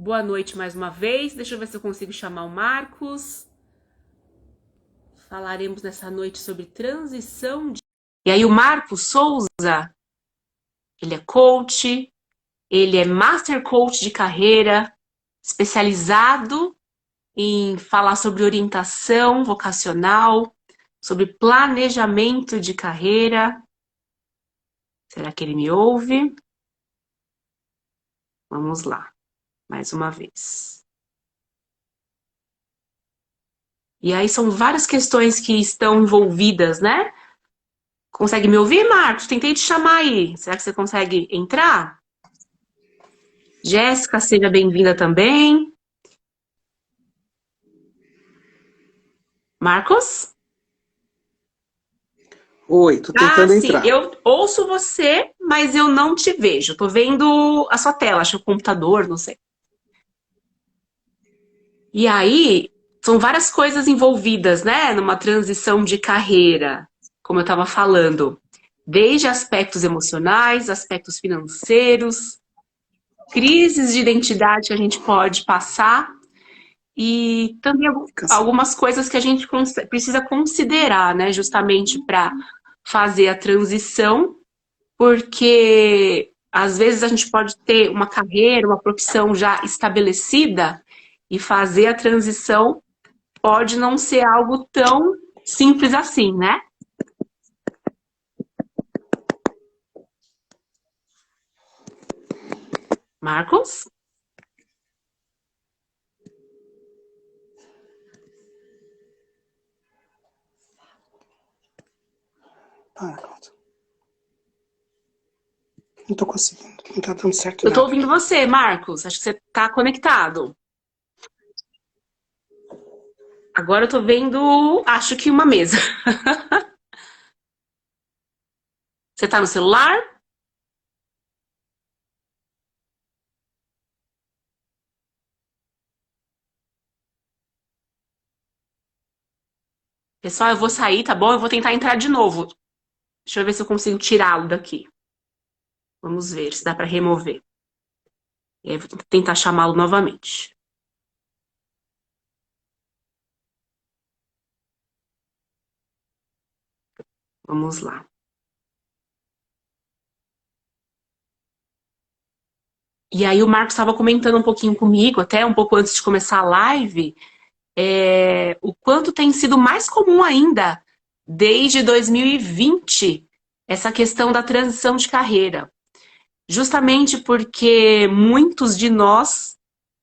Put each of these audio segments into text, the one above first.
Boa noite mais uma vez. Deixa eu ver se eu consigo chamar o Marcos. Falaremos nessa noite sobre transição de... E aí o Marcos Souza, ele é coach, ele é Master Coach de carreira, especializado em falar sobre orientação vocacional, sobre planejamento de carreira. Será que ele me ouve? Vamos lá, mais uma vez. E aí são várias questões que estão envolvidas, né? Consegue me ouvir, Marcos? Tentei te chamar aí. Será que você consegue entrar? Jéssica, seja bem-vinda também. Marcos? Oi, tô tentando Sim, entrar. eu ouço você, mas eu não te vejo. Tô vendo a sua tela, acho que o computador, não sei. E aí, são várias coisas envolvidas, né, numa transição de carreira, como eu estava falando. Desde aspectos emocionais, aspectos financeiros, crises de identidade que a gente pode passar e também Cansado. algumas coisas que a gente precisa considerar, né, justamente para fazer a transição, porque às vezes a gente pode ter uma carreira, uma profissão já estabelecida e fazer a transição pode não ser algo tão simples assim, né? Marcos? Para, Cláudio. Não tô conseguindo. Não tá dando certo Eu tô nada ouvindo aqui. você, Marcos. Acho que você tá conectado. Agora eu tô vendo, acho que uma mesa. Você tá no celular? Pessoal, eu vou sair, tá bom? Eu vou tentar entrar de novo. Deixa eu ver se eu consigo tirá-lo daqui. Vamos ver se dá para remover. E aí eu vou tentar chamá-lo novamente. Vamos lá. E aí o Marcos estava comentando um pouquinho comigo, até um pouco antes de começar a live, o quanto tem sido mais comum ainda, desde 2020, essa questão da transição de carreira. Justamente porque muitos de nós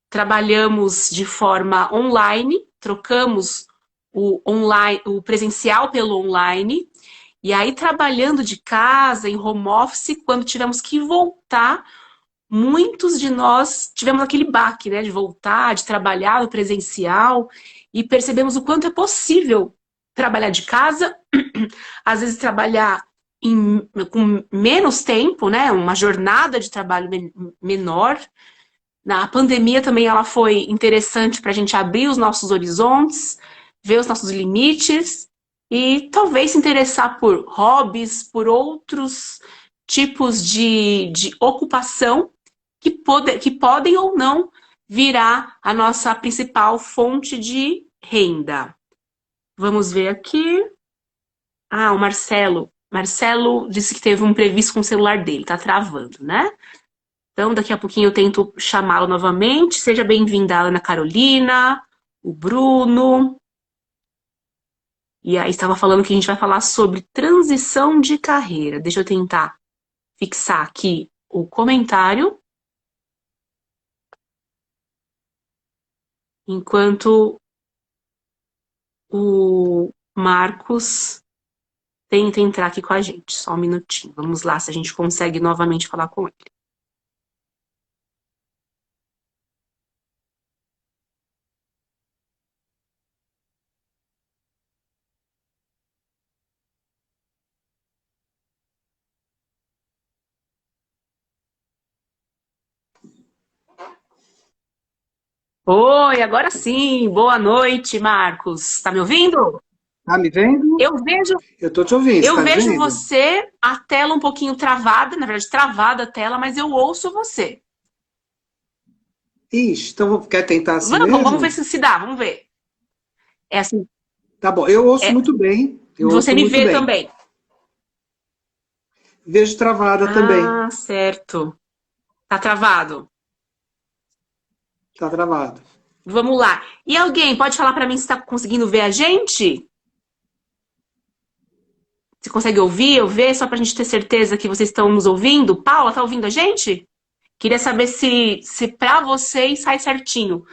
trabalhamos de forma online, trocamos o presencial pelo online, e aí trabalhando de casa, em home office, quando tivemos que voltar, muitos de nós tivemos aquele baque, né, de voltar, de trabalhar no presencial, e percebemos o quanto é possível trabalhar de casa, às vezes trabalhar com menos tempo, né, uma jornada de trabalho menor. Na pandemia também ela foi interessante para a gente abrir os nossos horizontes, ver os nossos limites e talvez se interessar por hobbies, por outros tipos de ocupação que podem ou não virar a nossa principal fonte de renda. Vamos ver aqui. Ah, o Marcelo. Marcelo disse que teve um imprevisto com o celular dele, tá travando, né? Então, daqui a pouquinho eu tento chamá-lo novamente. Seja bem-vinda a Ana Carolina, o Bruno. E aí estava falando que a gente vai falar sobre transição de carreira. Deixa eu tentar fixar aqui o comentário, enquanto o Marcos tenta entrar aqui com a gente. Só um minutinho. Vamos lá se a gente consegue novamente falar com ele. Oi, agora sim. Boa noite, Marcos. Tá me ouvindo? Tá me vendo? Eu vejo Eu tô te ouvindo, você Eu tá me vejo vendo? você, a tela um pouquinho travada, na verdade, travada a tela, mas eu ouço você. Ixi, então quer tentar assim Vamos ver mesmo? se dá, vamos ver. É assim, Tá bom, eu ouço é, muito bem. Eu você ouço me muito vê bem. também. Vejo travada também. Ah, certo. Tá travado. Tá travado. Vamos lá. E alguém pode falar para mim se está conseguindo ver a gente? Você consegue ouvir ou ver, só para a gente ter certeza que vocês estão nos ouvindo? Paula, tá ouvindo a gente? Queria saber se para vocês sai certinho.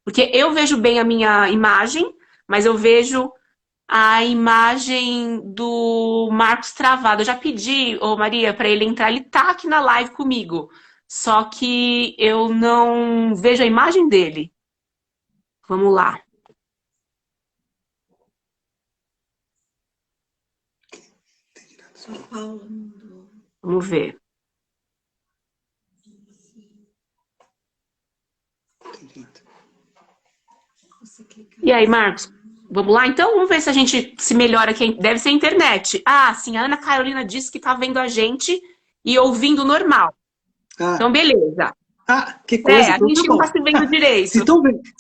Porque eu vejo bem a minha imagem, mas eu vejo a imagem do Marcos travado. Eu já pedi, ô Maria, para ele entrar. Ele tá aqui na live comigo. Só que eu não vejo a imagem dele. Vamos lá. Vamos ver. E aí, Marcos? Vamos lá, então? Vamos ver se a gente se melhora aqui. Deve ser a internet. Ah, sim, a Ana Carolina disse que tá vendo a gente e ouvindo normal. Ah, Então, beleza. que É, coisa, a então tá gente não bom. tá se vendo Se direito.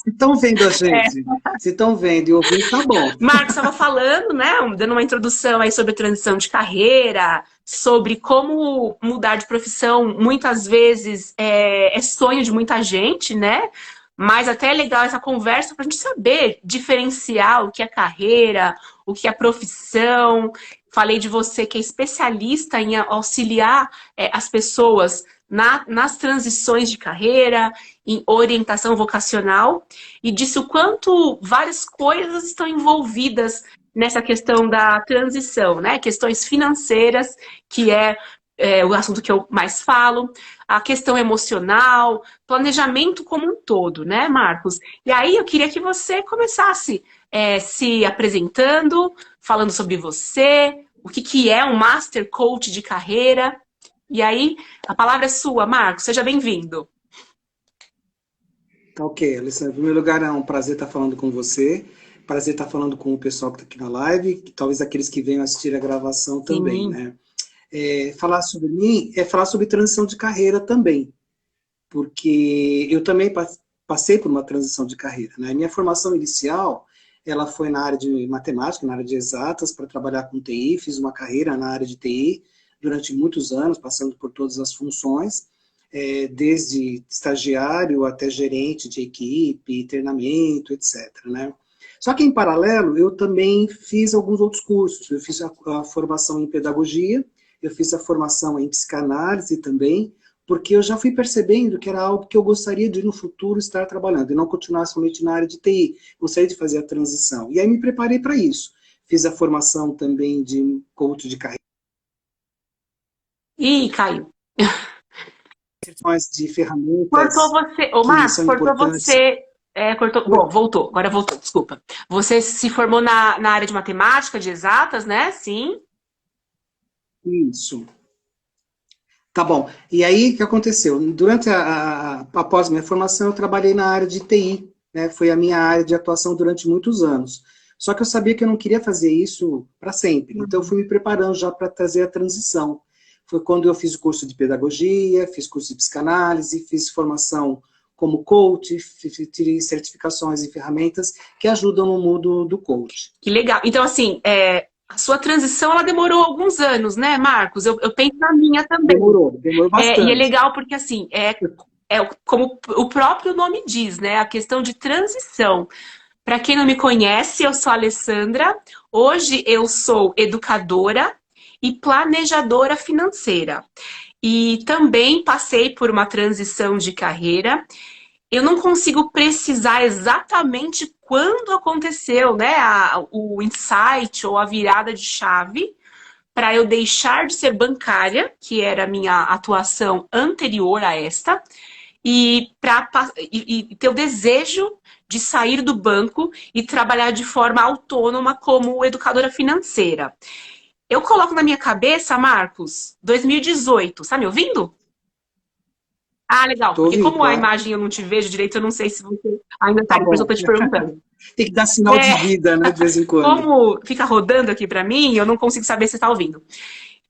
estão vendo a É. gente, se estão vendo e ouvindo, tá bom. Marcos estava falando, né, dando uma introdução aí sobre a transição de carreira, sobre como mudar de profissão muitas vezes é sonho de muita gente, né? Mas até é legal essa conversa para a gente saber diferenciar o que é carreira, o que é profissão. Falei de você que é especialista em auxiliar as pessoas nas transições de carreira, em orientação vocacional, e disse o quanto várias coisas estão envolvidas nessa questão da transição, né? Questões financeiras, que é o assunto que eu mais falo, a questão emocional, planejamento como um todo, né, Marcos? E aí eu queria que você começasse se apresentando, falando sobre você, o que é um Master Coach de carreira. E aí, a palavra é sua, Marcos, seja bem-vindo. Tá ok, Alessandra. Em primeiro lugar, é um prazer estar falando com você. Prazer estar falando com o pessoal que está aqui na live, que talvez aqueles que venham assistir a gravação também, Sim. né? Falar sobre mim é falar sobre transição de carreira também, porque eu também passei por uma transição de carreira, né? Minha formação inicial, ela foi na área de matemática, na área de exatas, para trabalhar com TI, fiz uma carreira na área de TI durante muitos anos, passando por todas as funções, desde estagiário até gerente de equipe, treinamento, etc., né? Só que, em paralelo, eu também fiz alguns outros cursos. Eu fiz a formação em pedagogia, eu fiz a formação em psicanálise também, porque eu já fui percebendo que era algo que eu gostaria de, no futuro, estar trabalhando, e não continuar somente na área de TI. Gostaria de fazer a transição. E aí me preparei para isso. Fiz a formação também de coach de carreira. Ih, caiu. De Cortou ferramentas você. Ô, que Marcos, são cortou importantes. você. Cortou. Bom, voltou. Agora voltou, desculpa. Você se formou na área de matemática, de exatas, né? Sim. Isso. Tá bom. E aí, o que aconteceu? Durante após minha formação, eu trabalhei na área de TI, né? Foi a minha área de atuação durante muitos anos. Só que eu sabia que eu não queria fazer isso para sempre. Então, eu fui me preparando já para trazer a transição. Foi quando eu fiz o curso de pedagogia, fiz curso de psicanálise, fiz formação como coach, tirei certificações e ferramentas que ajudam no mundo do coach. Que legal. Então, assim, a sua transição, ela demorou alguns anos, né, Marcos? Eu penso na minha também. Demorou E é bastante. legal porque, assim, como o próprio nome diz, né? A questão de transição. Para quem não me conhece, eu sou a Alessandra. Hoje eu sou educadora e planejadora financeira. E também passei por uma transição de carreira. Eu não consigo precisar exatamente quando aconteceu, né, o insight ou a virada de chave para eu deixar de ser bancária, que era a minha atuação anterior a esta, e ter o desejo de sair do banco e trabalhar de forma autônoma como educadora financeira. Eu coloco na minha cabeça, Marcos, 2018, tá me ouvindo? Ah, legal, Estou porque ouvindo, como a claro. imagem eu não te vejo direito, eu não sei se você ainda está Tá aí, por isso eu bom. tô te perguntando. Tem que dar sinal de vida, né, de vez em quando. Como fica rodando aqui para mim, eu não consigo saber se está ouvindo.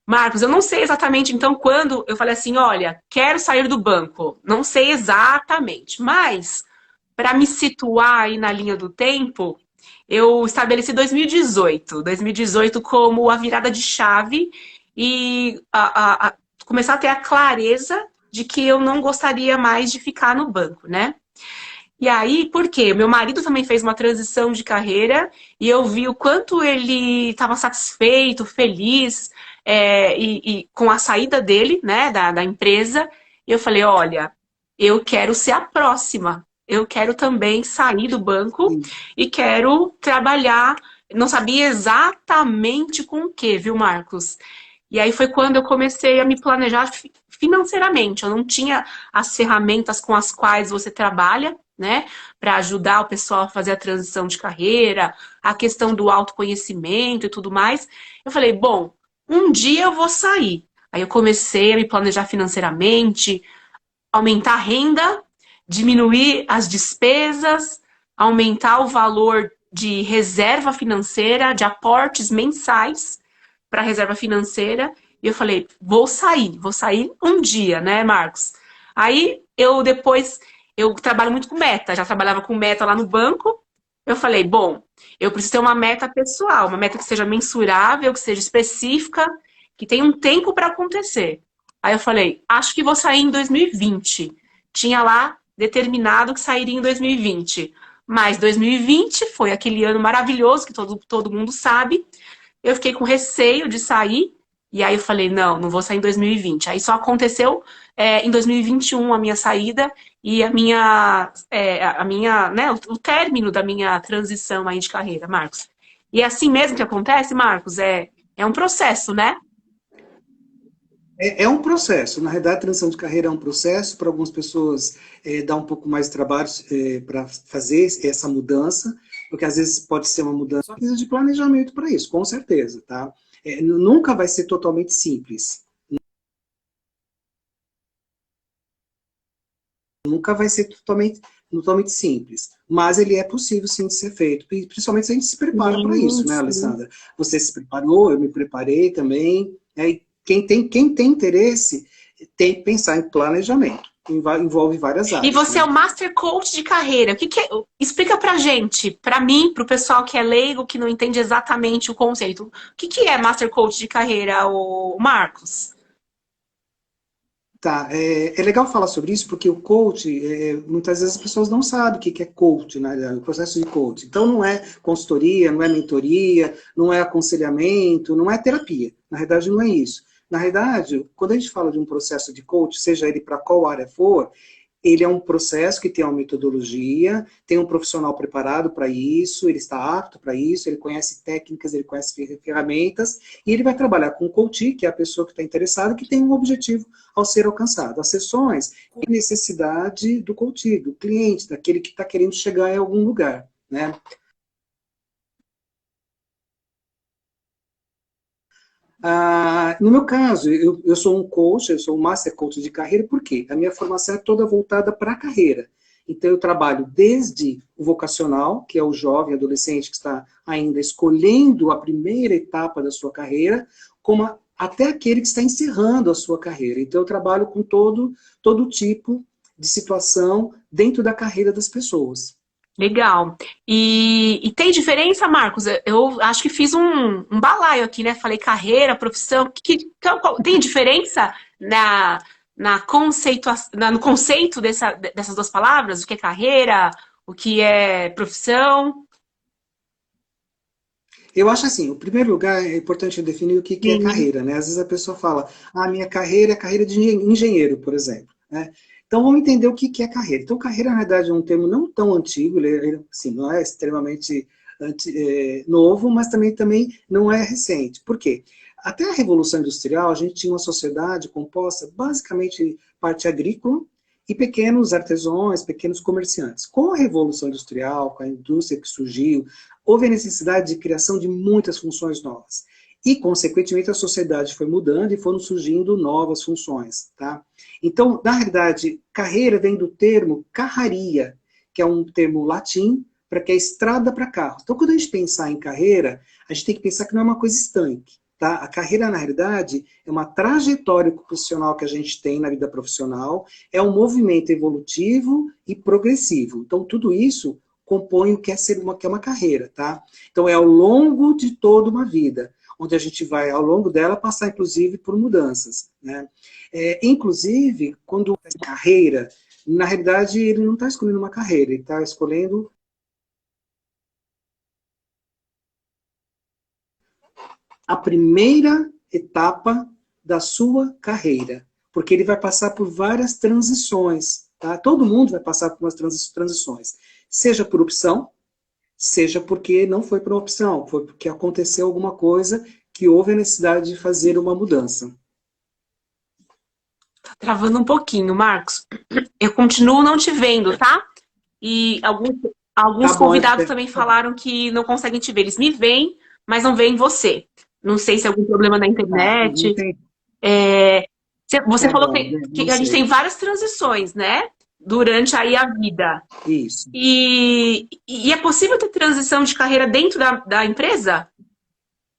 Marcos, eu não sei exatamente, então, quando eu falei assim, olha, quero sair do banco. Não sei exatamente, mas para me situar aí na linha do tempo, eu estabeleci 2018. 2018 como a virada de chave e começar a ter a clareza de que eu não gostaria mais de ficar no banco, né? E aí, por quê? Meu marido também fez uma transição de carreira e eu vi o quanto ele estava satisfeito, feliz, e com a saída dele, né, da empresa. E eu falei, olha, eu quero ser a próxima. Eu quero também sair do banco Sim. e quero trabalhar. Não sabia exatamente com o que, viu, Marcos? E aí foi quando eu comecei a me planejar financeiramente. Eu não tinha as ferramentas com as quais você trabalha, né, para ajudar o pessoal a fazer a transição de carreira, a questão do autoconhecimento e tudo mais. Eu falei, bom, um dia eu vou sair. Aí eu comecei a me planejar financeiramente, aumentar a renda, diminuir as despesas, aumentar o valor de reserva financeira, de aportes mensais para a reserva financeira. E eu falei, vou sair um dia, né, Marcos? Aí eu depois, eu trabalho muito com meta, já trabalhava com meta lá no banco. Eu falei, bom, eu preciso ter uma meta pessoal, uma meta que seja mensurável, que seja específica, que tenha um tempo para acontecer. Aí eu falei, acho que vou sair em 2020. Tinha lá determinado que sairia em 2020. Mas 2020 foi aquele ano maravilhoso que todo mundo sabe. Eu fiquei com receio de sair. E aí eu falei, não, não vou sair em 2020. Aí só aconteceu em 2021 a minha saída e né, o término da minha transição aí de carreira, Marcos. E é assim mesmo que acontece, Marcos? É um processo, né? É um processo. Na realidade, a transição de carreira é um processo. Para algumas pessoas, dá um pouco mais de trabalho para fazer essa mudança, porque às vezes pode ser uma mudança. Só precisa de planejamento para isso, com certeza, tá? Nunca vai ser totalmente simples. Nunca vai ser totalmente simples. Mas ele é possível, sim, de ser feito. Principalmente se a gente se prepara para isso, né, Sim. Alessandra? Você se preparou, eu me preparei também. Né? Quem tem interesse tem que pensar em planejamento. Envolve várias E áreas, você é né? o Master Coach de carreira. O que que é? Explica pra gente, pra mim, pro pessoal que é leigo, que não entende exatamente o conceito. O que que é Master Coach de carreira, o Marcos? Tá, é legal falar sobre isso porque o coach, muitas vezes as pessoas não sabem o que é coach, né, o processo de coach. Então não é consultoria, não é mentoria, não é aconselhamento, não é terapia. Na verdade não é isso. Na verdade, quando a gente fala de um processo de coach, seja ele para qual área for, ele é um processo que tem uma metodologia, tem um profissional preparado para isso, ele está apto para isso, ele conhece técnicas, ele conhece ferramentas, e ele vai trabalhar com o coach, que é a pessoa que está interessada, que tem um objetivo ao ser alcançado. As sessões têm necessidade do coach, do cliente, daquele que está querendo chegar em algum lugar, né? No meu caso, eu sou um coach, eu sou um master coach de carreira, por quê? A minha formação é toda voltada para a carreira. Então, eu trabalho desde o vocacional, que é o jovem adolescente que está ainda escolhendo a primeira etapa da sua carreira, como até aquele que está encerrando a sua carreira. Então, eu trabalho com todo tipo de situação dentro da carreira das pessoas. Legal. E tem diferença, Marcos? Eu acho que fiz um balaio aqui, né? Falei carreira, profissão. Tem diferença no conceito dessas duas palavras? O que é carreira? O que é profissão? Eu acho assim, o primeiro lugar é importante definir o que é Sim. carreira, né? Às vezes a pessoa fala, minha carreira é carreira de engenheiro, por exemplo, né? Então vamos entender o que é carreira. Então carreira, na verdade, é um termo não tão antigo, assim, não é extremamente novo, mas também não é recente. Por quê? Até a Revolução Industrial, a gente tinha uma sociedade composta basicamente de parte agrícola e pequenos artesãos, pequenos comerciantes. Com a Revolução Industrial, com a indústria que surgiu, houve a necessidade de criação de muitas funções novas. E, consequentemente, a sociedade foi mudando e foram surgindo novas funções. Tá? Então, na realidade, carreira vem do termo carraria, que é um termo latim para que é estrada para carro. Então, quando a gente pensar em carreira, a gente tem que pensar que não é uma coisa estanque. tá? A carreira, na realidade, é uma trajetória profissional que a gente tem na vida profissional, é um movimento evolutivo e progressivo. Então, tudo isso compõe o que é que é uma carreira, tá? Então, é ao longo de toda uma vida, onde a gente vai, ao longo dela, passar, inclusive, por mudanças, né? Inclusive, quando é carreira, na realidade, ele não está escolhendo uma carreira, ele está escolhendo a primeira etapa da sua carreira, porque ele vai passar por várias transições, tá? Todo mundo vai passar por umas transições, seja por opção, seja porque não foi por uma opção, foi porque aconteceu alguma coisa que houve a necessidade de fazer uma mudança. Tá travando um pouquinho, Marcos. Eu continuo não te vendo, tá? E Tá alguns bom, convidados também falaram que não conseguem te ver. Eles me veem, mas não veem você. Não sei se é algum problema na não internet. tem, É, você tá falou bom, não que a gente tem sei. várias transições, né? Durante aí a vida. Isso. E é possível ter transição de carreira dentro da empresa?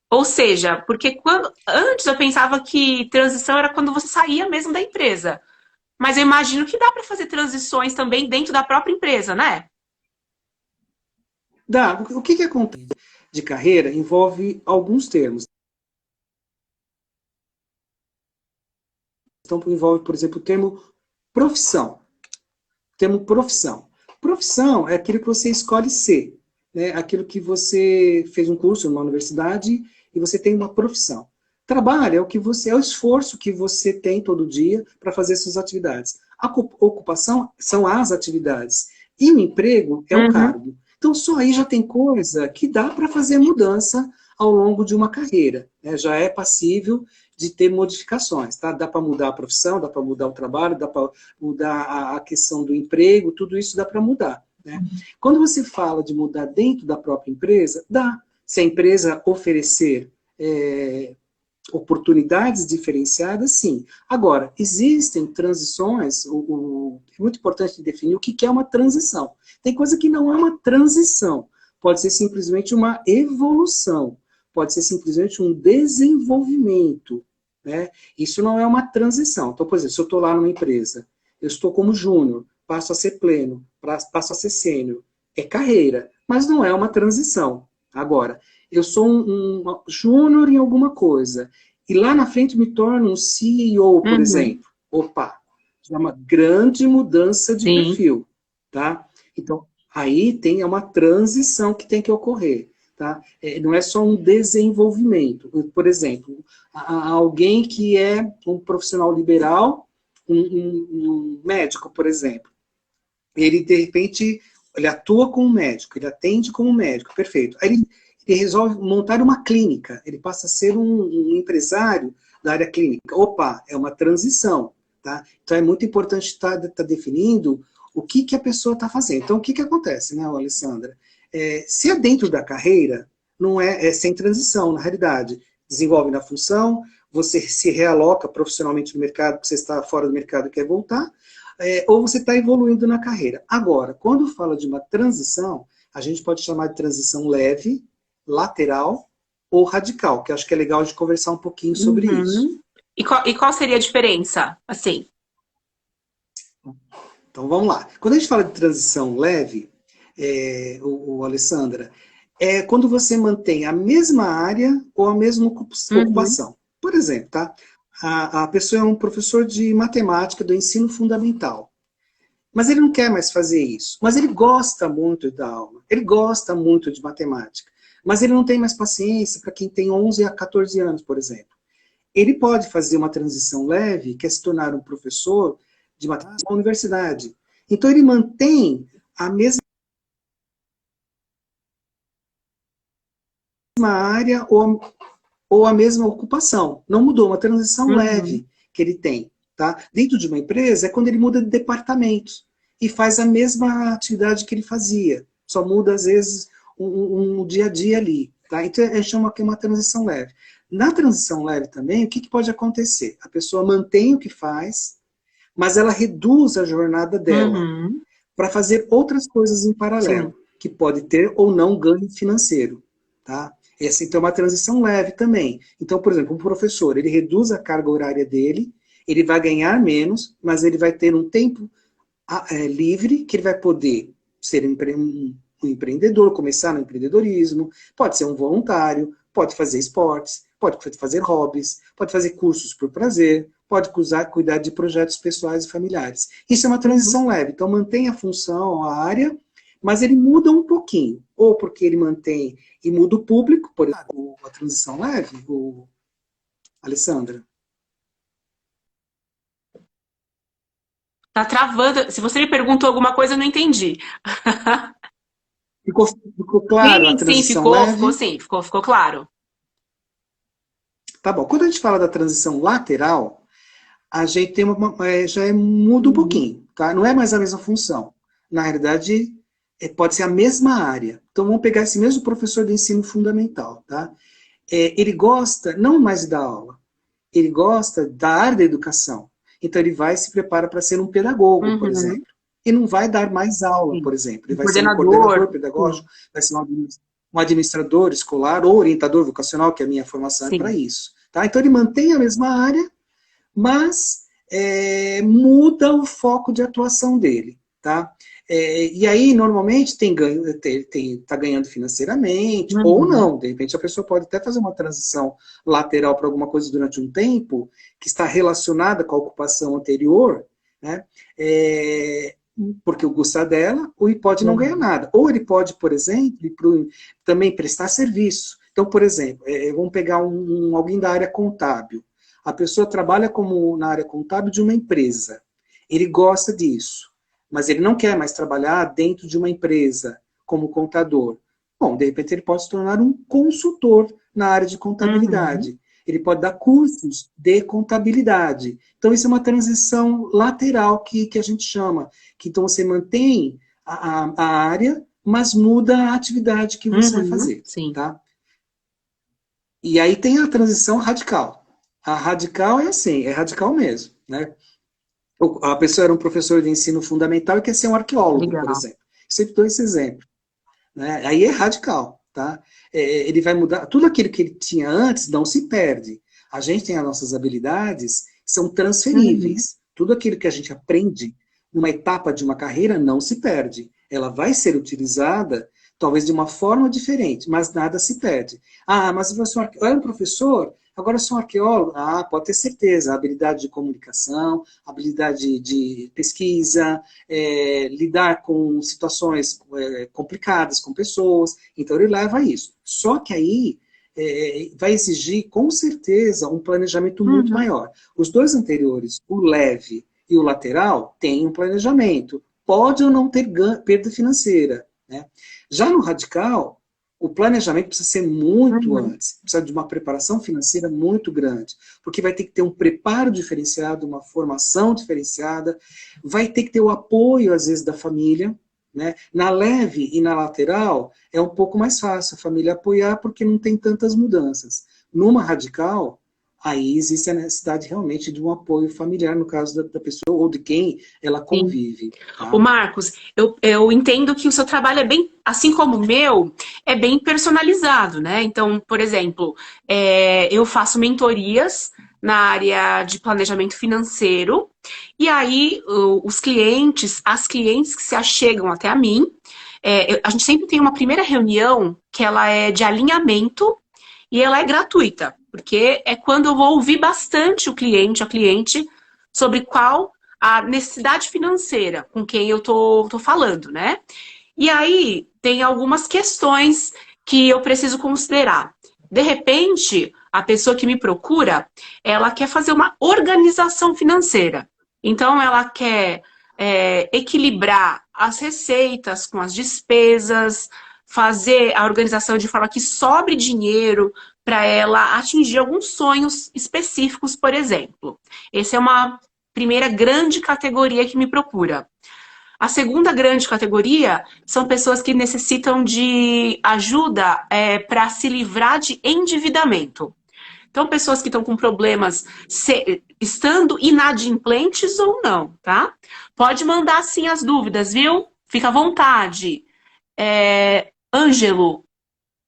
Ou seja, porque antes eu pensava que transição era quando você saía mesmo da empresa. Mas eu imagino que dá para fazer transições também dentro da própria empresa, né? Dá, o que acontece de carreira envolve alguns termos. Então, envolve, por exemplo, o termo profissão. Termo profissão. Profissão é aquilo que você escolhe ser, né? Aquilo que você fez um curso numa universidade e você tem uma profissão. Trabalho é o que é o esforço que você tem todo dia para fazer suas atividades. A ocupação são as atividades. E o emprego é o Uhum. cargo. Então, só aí já tem coisa que dá para fazer mudança ao longo de uma carreira, né? Já é passível de ter modificações, tá? Dá para mudar a profissão, dá para mudar o trabalho, dá para mudar a questão do emprego, tudo isso dá para mudar, né? Quando você fala de mudar dentro da própria empresa, dá. Se a empresa oferecer oportunidades diferenciadas, sim. Agora, existem transições, é muito importante definir o que é uma transição. Tem coisa que não é uma transição, pode ser simplesmente uma evolução, pode ser simplesmente um desenvolvimento, né? Isso não é uma transição. Então, por exemplo, se eu estou lá numa empresa, eu estou como júnior, passo a ser pleno, passo a ser sênior, é carreira, mas não é uma transição. Agora, eu sou um júnior em alguma coisa, e lá na frente me torno um CEO, por Uhum. exemplo. Opa, é uma grande mudança de Sim. perfil, tá? Então, aí tem uma transição que tem que ocorrer, tá? Não é só um desenvolvimento. Por exemplo, alguém que é um profissional liberal, um médico, por exemplo, ele, de repente, ele atua como médico, ele atende como médico, perfeito. Aí ele resolve montar uma clínica, ele passa a ser um empresário da área clínica. Opa, é uma transição, tá? Então é muito importante estar definindo o que a pessoa está fazendo. Então, o que acontece, né, Alessandra? Se é dentro da carreira, não é sem transição, na realidade. Desenvolve na função, você se realoca profissionalmente no mercado, porque você está fora do mercado e quer voltar, ou você está evoluindo na carreira. Agora, quando fala de uma transição, a gente pode chamar de transição leve, lateral ou radical, que acho que é legal de conversar um pouquinho sobre isso. Uhum. E qual seria a diferença? Assim. Então vamos lá. Quando a gente fala de transição leve, Alessandra, é quando você mantém a mesma área ou a mesma Uhum. ocupação. Por exemplo, tá? A pessoa é um professor de matemática do ensino fundamental. Mas ele não quer mais fazer isso. Mas ele gosta muito da aula. Ele gosta muito de matemática. Mas ele não tem mais paciência para quem tem 11 a 14 anos, por exemplo. Ele pode fazer uma transição leve, que é se tornar um professor de matemática na universidade. Então ele mantém a mesma área ou a mesma ocupação. Não mudou, uma transição Uhum. leve que ele tem. Tá? Dentro de uma empresa é quando ele muda de departamento e faz a mesma atividade que ele fazia. Só muda, às vezes, um dia a dia ali. Tá? Então, a gente chama aqui uma transição leve. Na transição leve também, o que pode acontecer? A pessoa mantém o que faz, mas ela reduz a jornada dela Uhum. para fazer outras coisas em Sim. paralelo, que pode ter ou não ganho financeiro. Tá? E assim, então é uma transição leve também. Então, por exemplo, um professor, ele reduz a carga horária dele, ele vai ganhar menos, mas ele vai ter um tempo livre, que ele vai poder ser um empreendedor, começar no empreendedorismo, pode ser um voluntário, pode fazer esportes, pode fazer hobbies, pode fazer cursos por prazer, pode cuidar de projetos pessoais e familiares. Isso é uma transição leve, então mantém a função, a área, mas ele muda um pouquinho, ou porque ele mantém e muda o público, por exemplo, a transição leve, Alessandra. Tá travando. Se você me perguntou alguma coisa, eu não entendi. Ficou claro a Sim, sim, transição ficou, ficou leve? sim, ficou claro. Tá bom. Quando a gente fala da transição lateral, a gente tem muda um Uhum. pouquinho, tá? Não é mais a mesma função. Na realidade, pode ser a mesma área. Então, vamos pegar esse mesmo professor de ensino fundamental, tá? Ele gosta não mais de dar aula, ele gosta da área da educação. Então, ele vai se prepara para ser um pedagogo, por Uhum. exemplo. E não vai dar mais aula, Sim. por exemplo. Ele Um vai ser um coordenador. coordenador Sim, pedagógico, vai ser um administrador escolar ou orientador vocacional, que a minha formação é para sim. isso. Tá? Então, ele mantém a mesma área, mas muda o foco de atuação dele, tá? E aí, normalmente, tá ganhando financeiramente, ou Uhum. não. De repente, a pessoa pode até fazer uma transição lateral para alguma coisa durante um tempo, que está relacionada com a ocupação anterior, né? Porque eu gostar dela, ou ele pode não ganhar Uhum. nada. Ou ele pode, por exemplo, também prestar serviço. Então, por exemplo, vamos pegar alguém da área contábil. A pessoa trabalha na área contábil de uma empresa. Ele gosta disso, mas ele não quer mais trabalhar dentro de uma empresa como contador. Bom, de repente ele pode se tornar um consultor na área de Uhum. contabilidade. Ele pode dar cursos de contabilidade. Então, isso é uma transição lateral que a gente chama. Que então você mantém a área, mas muda a atividade que você vai Uhum. fazer. Sim. Tá? E aí tem a transição radical. A radical é assim, é radical mesmo, né? A pessoa era um professor de ensino fundamental e quer ser um arqueólogo, por Legal. exemplo. Sempre dou esse exemplo. Né? Aí é radical, tá? Ele vai mudar, tudo aquilo que ele tinha antes não se perde. A gente tem as nossas habilidades, são Uhum. transferíveis. Tudo aquilo que a gente aprende numa etapa de uma carreira não se perde. Ela vai ser utilizada, talvez de uma forma diferente, mas nada se perde. Ah, mas você era um professor, agora eu sou um arqueólogo. Ah, pode ter certeza, a habilidade de comunicação, habilidade de pesquisa, lidar com situações complicadas com pessoas, então ele leva a isso. Só que aí vai exigir, com certeza, um planejamento muito Uhum. maior. Os dois anteriores, o leve e o lateral, têm um planejamento. Pode ou não ter perda financeira. Né? Já no radical, o planejamento precisa ser muito Uhum. antes, precisa de uma preparação financeira muito grande, porque vai ter que ter um preparo diferenciado, uma formação diferenciada, vai ter que ter o apoio, às vezes, da família, né? Na leve e na lateral, é um pouco mais fácil a família apoiar, porque não tem tantas mudanças. Numa radical, aí existe a necessidade realmente de um apoio familiar, no caso da pessoa ou de quem ela Sim. convive. O Tá? Marcos, eu entendo que o seu trabalho é bem, assim como o meu, é bem personalizado, né? Então, por exemplo, eu faço mentorias na área de planejamento financeiro, e aí os clientes, as clientes que se achegam até a mim, a gente sempre tem uma primeira reunião que ela é de alinhamento e ela é gratuita, porque é quando eu vou ouvir bastante o cliente, a cliente, sobre qual a necessidade financeira com quem eu tô falando, né? E aí tem algumas questões que eu preciso considerar. De repente, a pessoa que me procura, ela quer fazer uma organização financeira. Então, ela quer equilibrar as receitas com as despesas, fazer a organização de forma que sobre dinheiro para ela atingir alguns sonhos específicos, por exemplo. Essa é uma primeira grande categoria que me procura. A segunda grande categoria são pessoas que necessitam de ajuda para se livrar de endividamento. Então, pessoas que estão com problemas estando inadimplentes ou não, tá? Pode mandar sim as dúvidas, viu? Fica à vontade. Ângelo,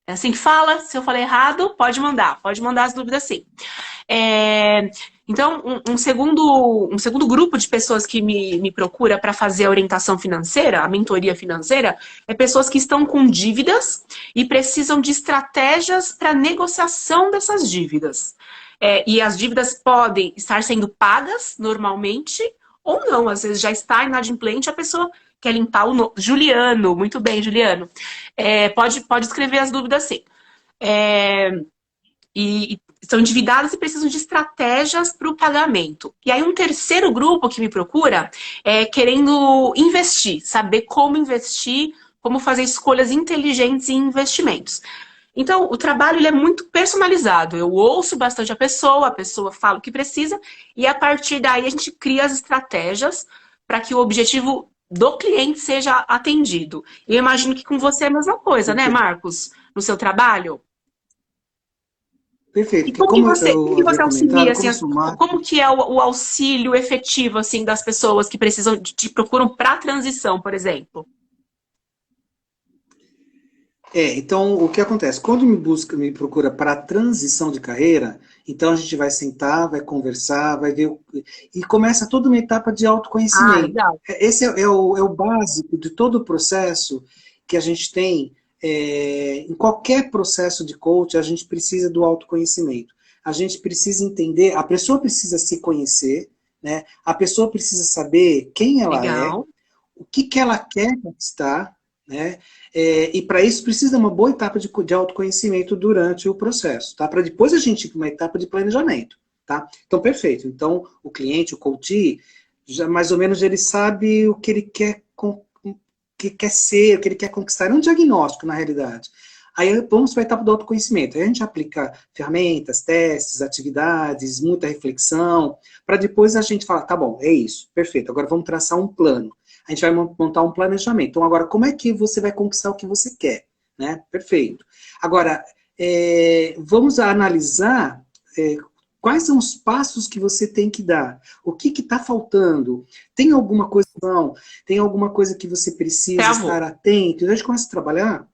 É assim que fala? Se eu falei errado, pode mandar as dúvidas sim. Então, um segundo grupo de pessoas que me procura para fazer a orientação financeira, a mentoria financeira, é pessoas que estão com dívidas e precisam de estratégias para negociação dessas dívidas. E as dívidas podem estar sendo pagas normalmente ou não, às vezes já está inadimplente, a pessoa quer limpar o Juliano, muito bem, Juliano. Pode escrever as dúvidas sim. E são endividadas e precisam de estratégias para o pagamento. E aí um terceiro grupo que me procura é querendo investir, saber como investir, como fazer escolhas inteligentes em investimentos. Então, o trabalho ele é muito personalizado. Eu ouço bastante a pessoa fala o que precisa, e a partir daí a gente cria as estratégias para que o objetivo do cliente seja atendido. E eu imagino que com você é a mesma coisa, né, Perfeito. Marcos? No seu trabalho? Perfeito. E Porque como como que eu você havia auxilia, comentado, assim, como eu sou marketing, como que é o auxílio efetivo, assim, das pessoas que precisam, te procuram para a transição, por exemplo? então o que acontece? Quando me procura para transição de carreira, então a gente vai sentar, vai conversar, vai ver, e começa toda uma etapa de Ah, autoconhecimento. legal. Esse é o básico de todo o processo que a gente tem. Em qualquer processo de coach, a gente precisa do autoconhecimento. A gente precisa entender, a pessoa precisa se conhecer, né? A pessoa precisa saber quem ela é, Legal. o que ela quer conquistar, né? E para isso precisa de uma boa etapa de autoconhecimento durante o processo, tá? Para depois a gente ir para uma etapa de planejamento, tá? Então, perfeito. Então, o cliente, o coach, já mais ou menos ele sabe o que ele quer, que quer ser, o que ele quer conquistar. É um diagnóstico, na realidade. Aí vamos para a etapa do autoconhecimento. Aí a gente aplica ferramentas, testes, atividades, muita reflexão, para depois a gente falar, tá bom, é isso, perfeito, agora vamos traçar um plano. A gente vai montar um planejamento. Então, agora, como é que você vai conquistar o que você quer? Né? Perfeito. Agora, vamos analisar quais são os passos que você tem que dar. O que está faltando? Tem alguma coisa não? Tem alguma coisa que você precisa Travou. estar atento? Então, a gente começa a trabalhar.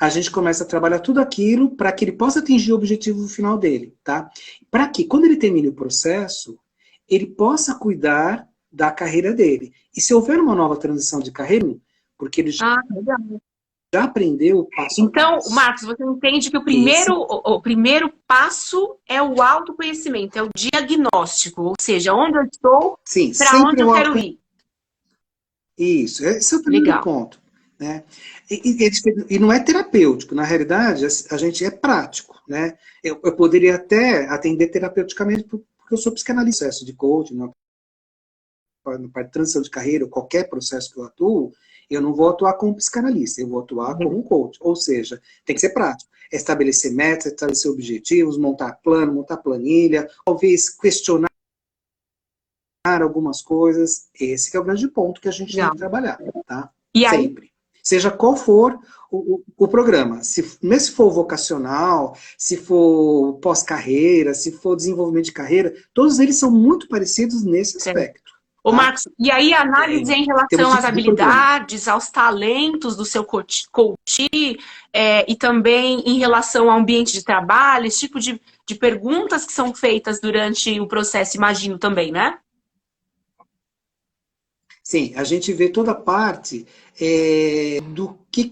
A gente começa a trabalhar tudo aquilo para que ele possa atingir o objetivo final dele, tá? Para que, quando ele termine o processo, ele possa cuidar da carreira dele. E se houver uma nova transição de carreira, porque ele Ah, legal. já aprendeu o passo a Então, passo. Marcos, você entende que Esse, o primeiro passo é o autoconhecimento, é o diagnóstico, ou seja, onde eu estou, sim, para sempre onde eu o quero autoconhecimento. ir. Isso, esse é o primeiro Legal. ponto. Né? E não é terapêutico, na realidade, a gente é prático. Né? Eu poderia até atender terapeuticamente, porque eu sou psicanalista, processo de coaching, na parte de transição de carreira, ou qualquer processo que eu atuo, eu não vou atuar como psicanalista, eu vou atuar como um coach. Ou seja, tem que ser prático. É estabelecer metas, estabelecer objetivos, montar plano, montar planilha, talvez questionar algumas coisas. Esse que é o grande ponto que a gente tem que Legal. trabalhar, tá? E aí, Sempre. Seja qual for o programa. Mesmo se for vocacional, se for pós-carreira, se for desenvolvimento de carreira, todos eles são muito parecidos nesse aspecto, ô tá? Marcos, e aí a análise é em Temos relação às tipos de programa. habilidades, aos talentos do seu coach, e também em relação ao ambiente de trabalho, esse tipo de perguntas que são feitas durante o processo, imagino também, né? Sim, a gente vê toda a parte do que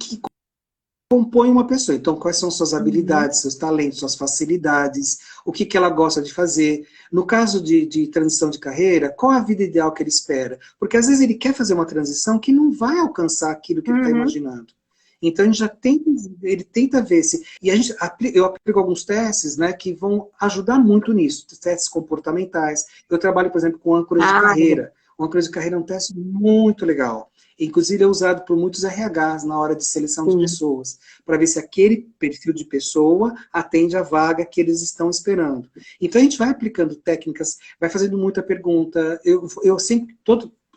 compõe uma pessoa. Então, quais são suas Uhum. habilidades, seus talentos, suas facilidades, o que ela gosta de fazer. No caso de transição de carreira, qual a vida ideal que ele espera? Porque às vezes ele quer fazer uma transição que não vai alcançar aquilo que ele está Uhum. imaginando. Então, a gente já tenta, ele tenta ver se. E eu aplico alguns testes, né, que vão ajudar muito nisso, testes comportamentais. Eu trabalho, por exemplo, com âncora de Ah, legal. carreira. O âncora de carreira é um teste muito legal. Inclusive, é usado por muitos RHs na hora de seleção de Sim. pessoas, para ver se aquele perfil de pessoa atende à vaga que eles estão esperando. Então, a gente vai aplicando técnicas, vai fazendo muita pergunta. Eu sempre,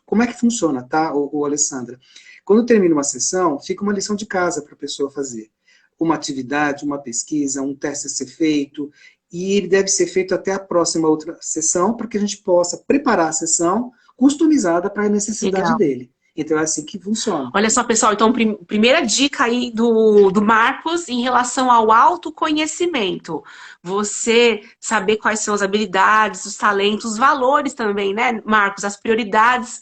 como é que funciona, tá, o Alessandra? Quando termina uma sessão, fica uma lição de casa para a pessoa fazer. Uma atividade, uma pesquisa, um teste a ser feito, e ele deve ser feito até a próxima outra sessão, para que a gente possa preparar a sessão customizada para a necessidade Legal. dele. Então é assim que funciona. Olha só, pessoal, então, primeira dica aí do Marcos em relação ao autoconhecimento. Você saber quais são as habilidades, os talentos, os valores também, né, Marcos? As prioridades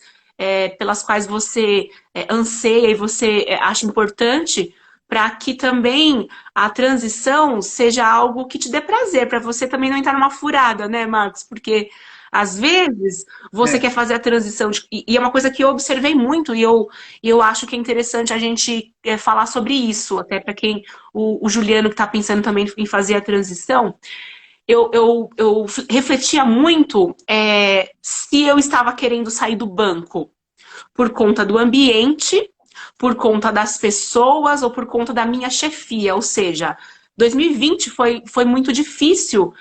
pelas quais você anseia e você acha importante para que também a transição seja algo que te dê prazer, para você também não entrar numa furada, né, Marcos? Porque às vezes você quer É, fazer a transição, e é uma coisa que eu observei muito, e eu acho que é interessante a gente falar sobre isso, até para quem, o Juliano que está pensando também em fazer a transição, eu refletia muito se eu estava querendo sair do banco por conta do ambiente, por conta das pessoas ou por conta da minha chefia. Ou seja, 2020 foi muito difícil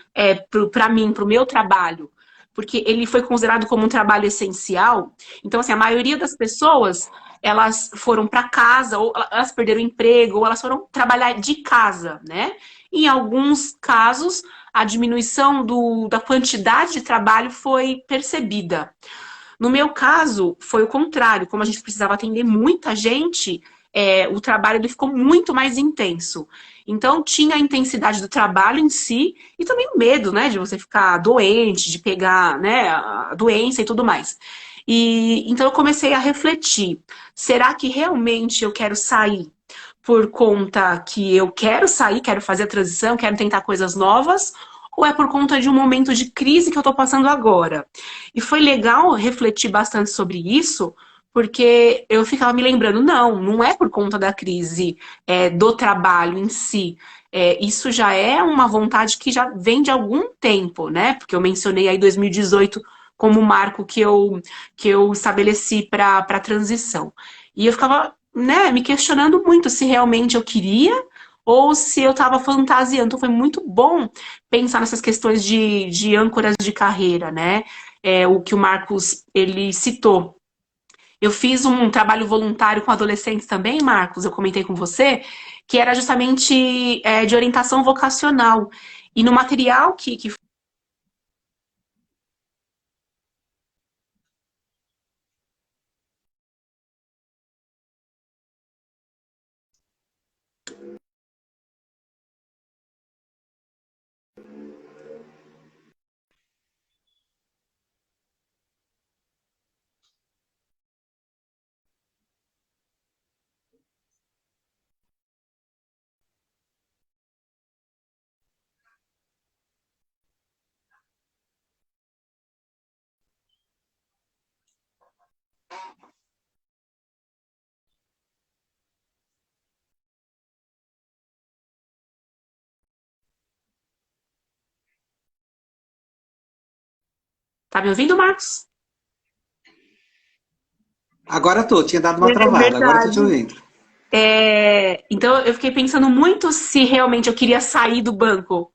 para mim, para o meu trabalho, porque ele foi considerado como um trabalho essencial. Então, assim, a maioria das pessoas, elas foram para casa, ou elas perderam o emprego, ou elas foram trabalhar de casa, né? Em alguns casos, a diminuição da quantidade de trabalho foi percebida. No meu caso, foi o contrário. Como a gente precisava atender muita gente, o trabalho ele ficou muito mais intenso. Então, tinha a intensidade do trabalho em si e também o medo, né, de você ficar doente, de pegar, né, a doença e tudo mais. E então eu comecei a refletir: será que realmente eu quero sair por conta que eu quero sair, quero fazer a transição, quero tentar coisas novas? Ou é por conta de um momento de crise que eu estou passando agora? E foi legal refletir bastante sobre isso, porque eu ficava me lembrando, não é por conta da crise do trabalho em si. Isso já é uma vontade que já vem de algum tempo, né? Porque eu mencionei aí 2018 como marco que eu estabeleci para a transição. E eu ficava, né, me questionando muito se realmente eu queria ou se eu estava fantasiando. Então foi muito bom pensar nessas questões de âncoras de carreira, né? O que o Marcos ele citou. Eu fiz um trabalho voluntário com adolescentes também, Marcos, eu comentei com você, que era justamente de orientação vocacional. E no material que tá me ouvindo, Marcos? agora tô, tinha dado uma É travada, agora tô te verdade. ouvindo. Então eu fiquei pensando muito se realmente eu queria sair do banco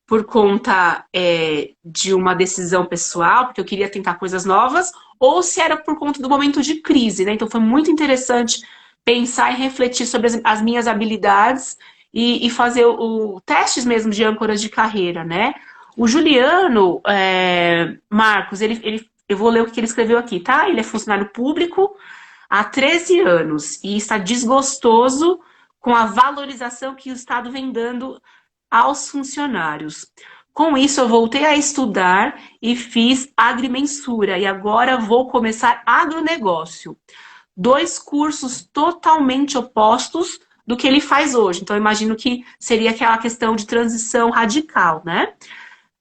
por conta de uma decisão pessoal, porque eu queria tentar coisas novas, ou se era por conta do momento de crise, né? Então foi muito interessante pensar e refletir sobre as minhas habilidades e fazer testes mesmo de âncoras de carreira, né? O Juliano, Marcos, eu vou ler o que ele escreveu aqui, tá? Ele é funcionário público há 13 anos e está desgostoso com a valorização que o Estado vem dando aos funcionários. Com isso, eu voltei a estudar e fiz agrimensura e agora vou começar agronegócio. Dois cursos totalmente opostos do que ele faz hoje. Então, eu imagino que seria aquela questão de transição radical, né?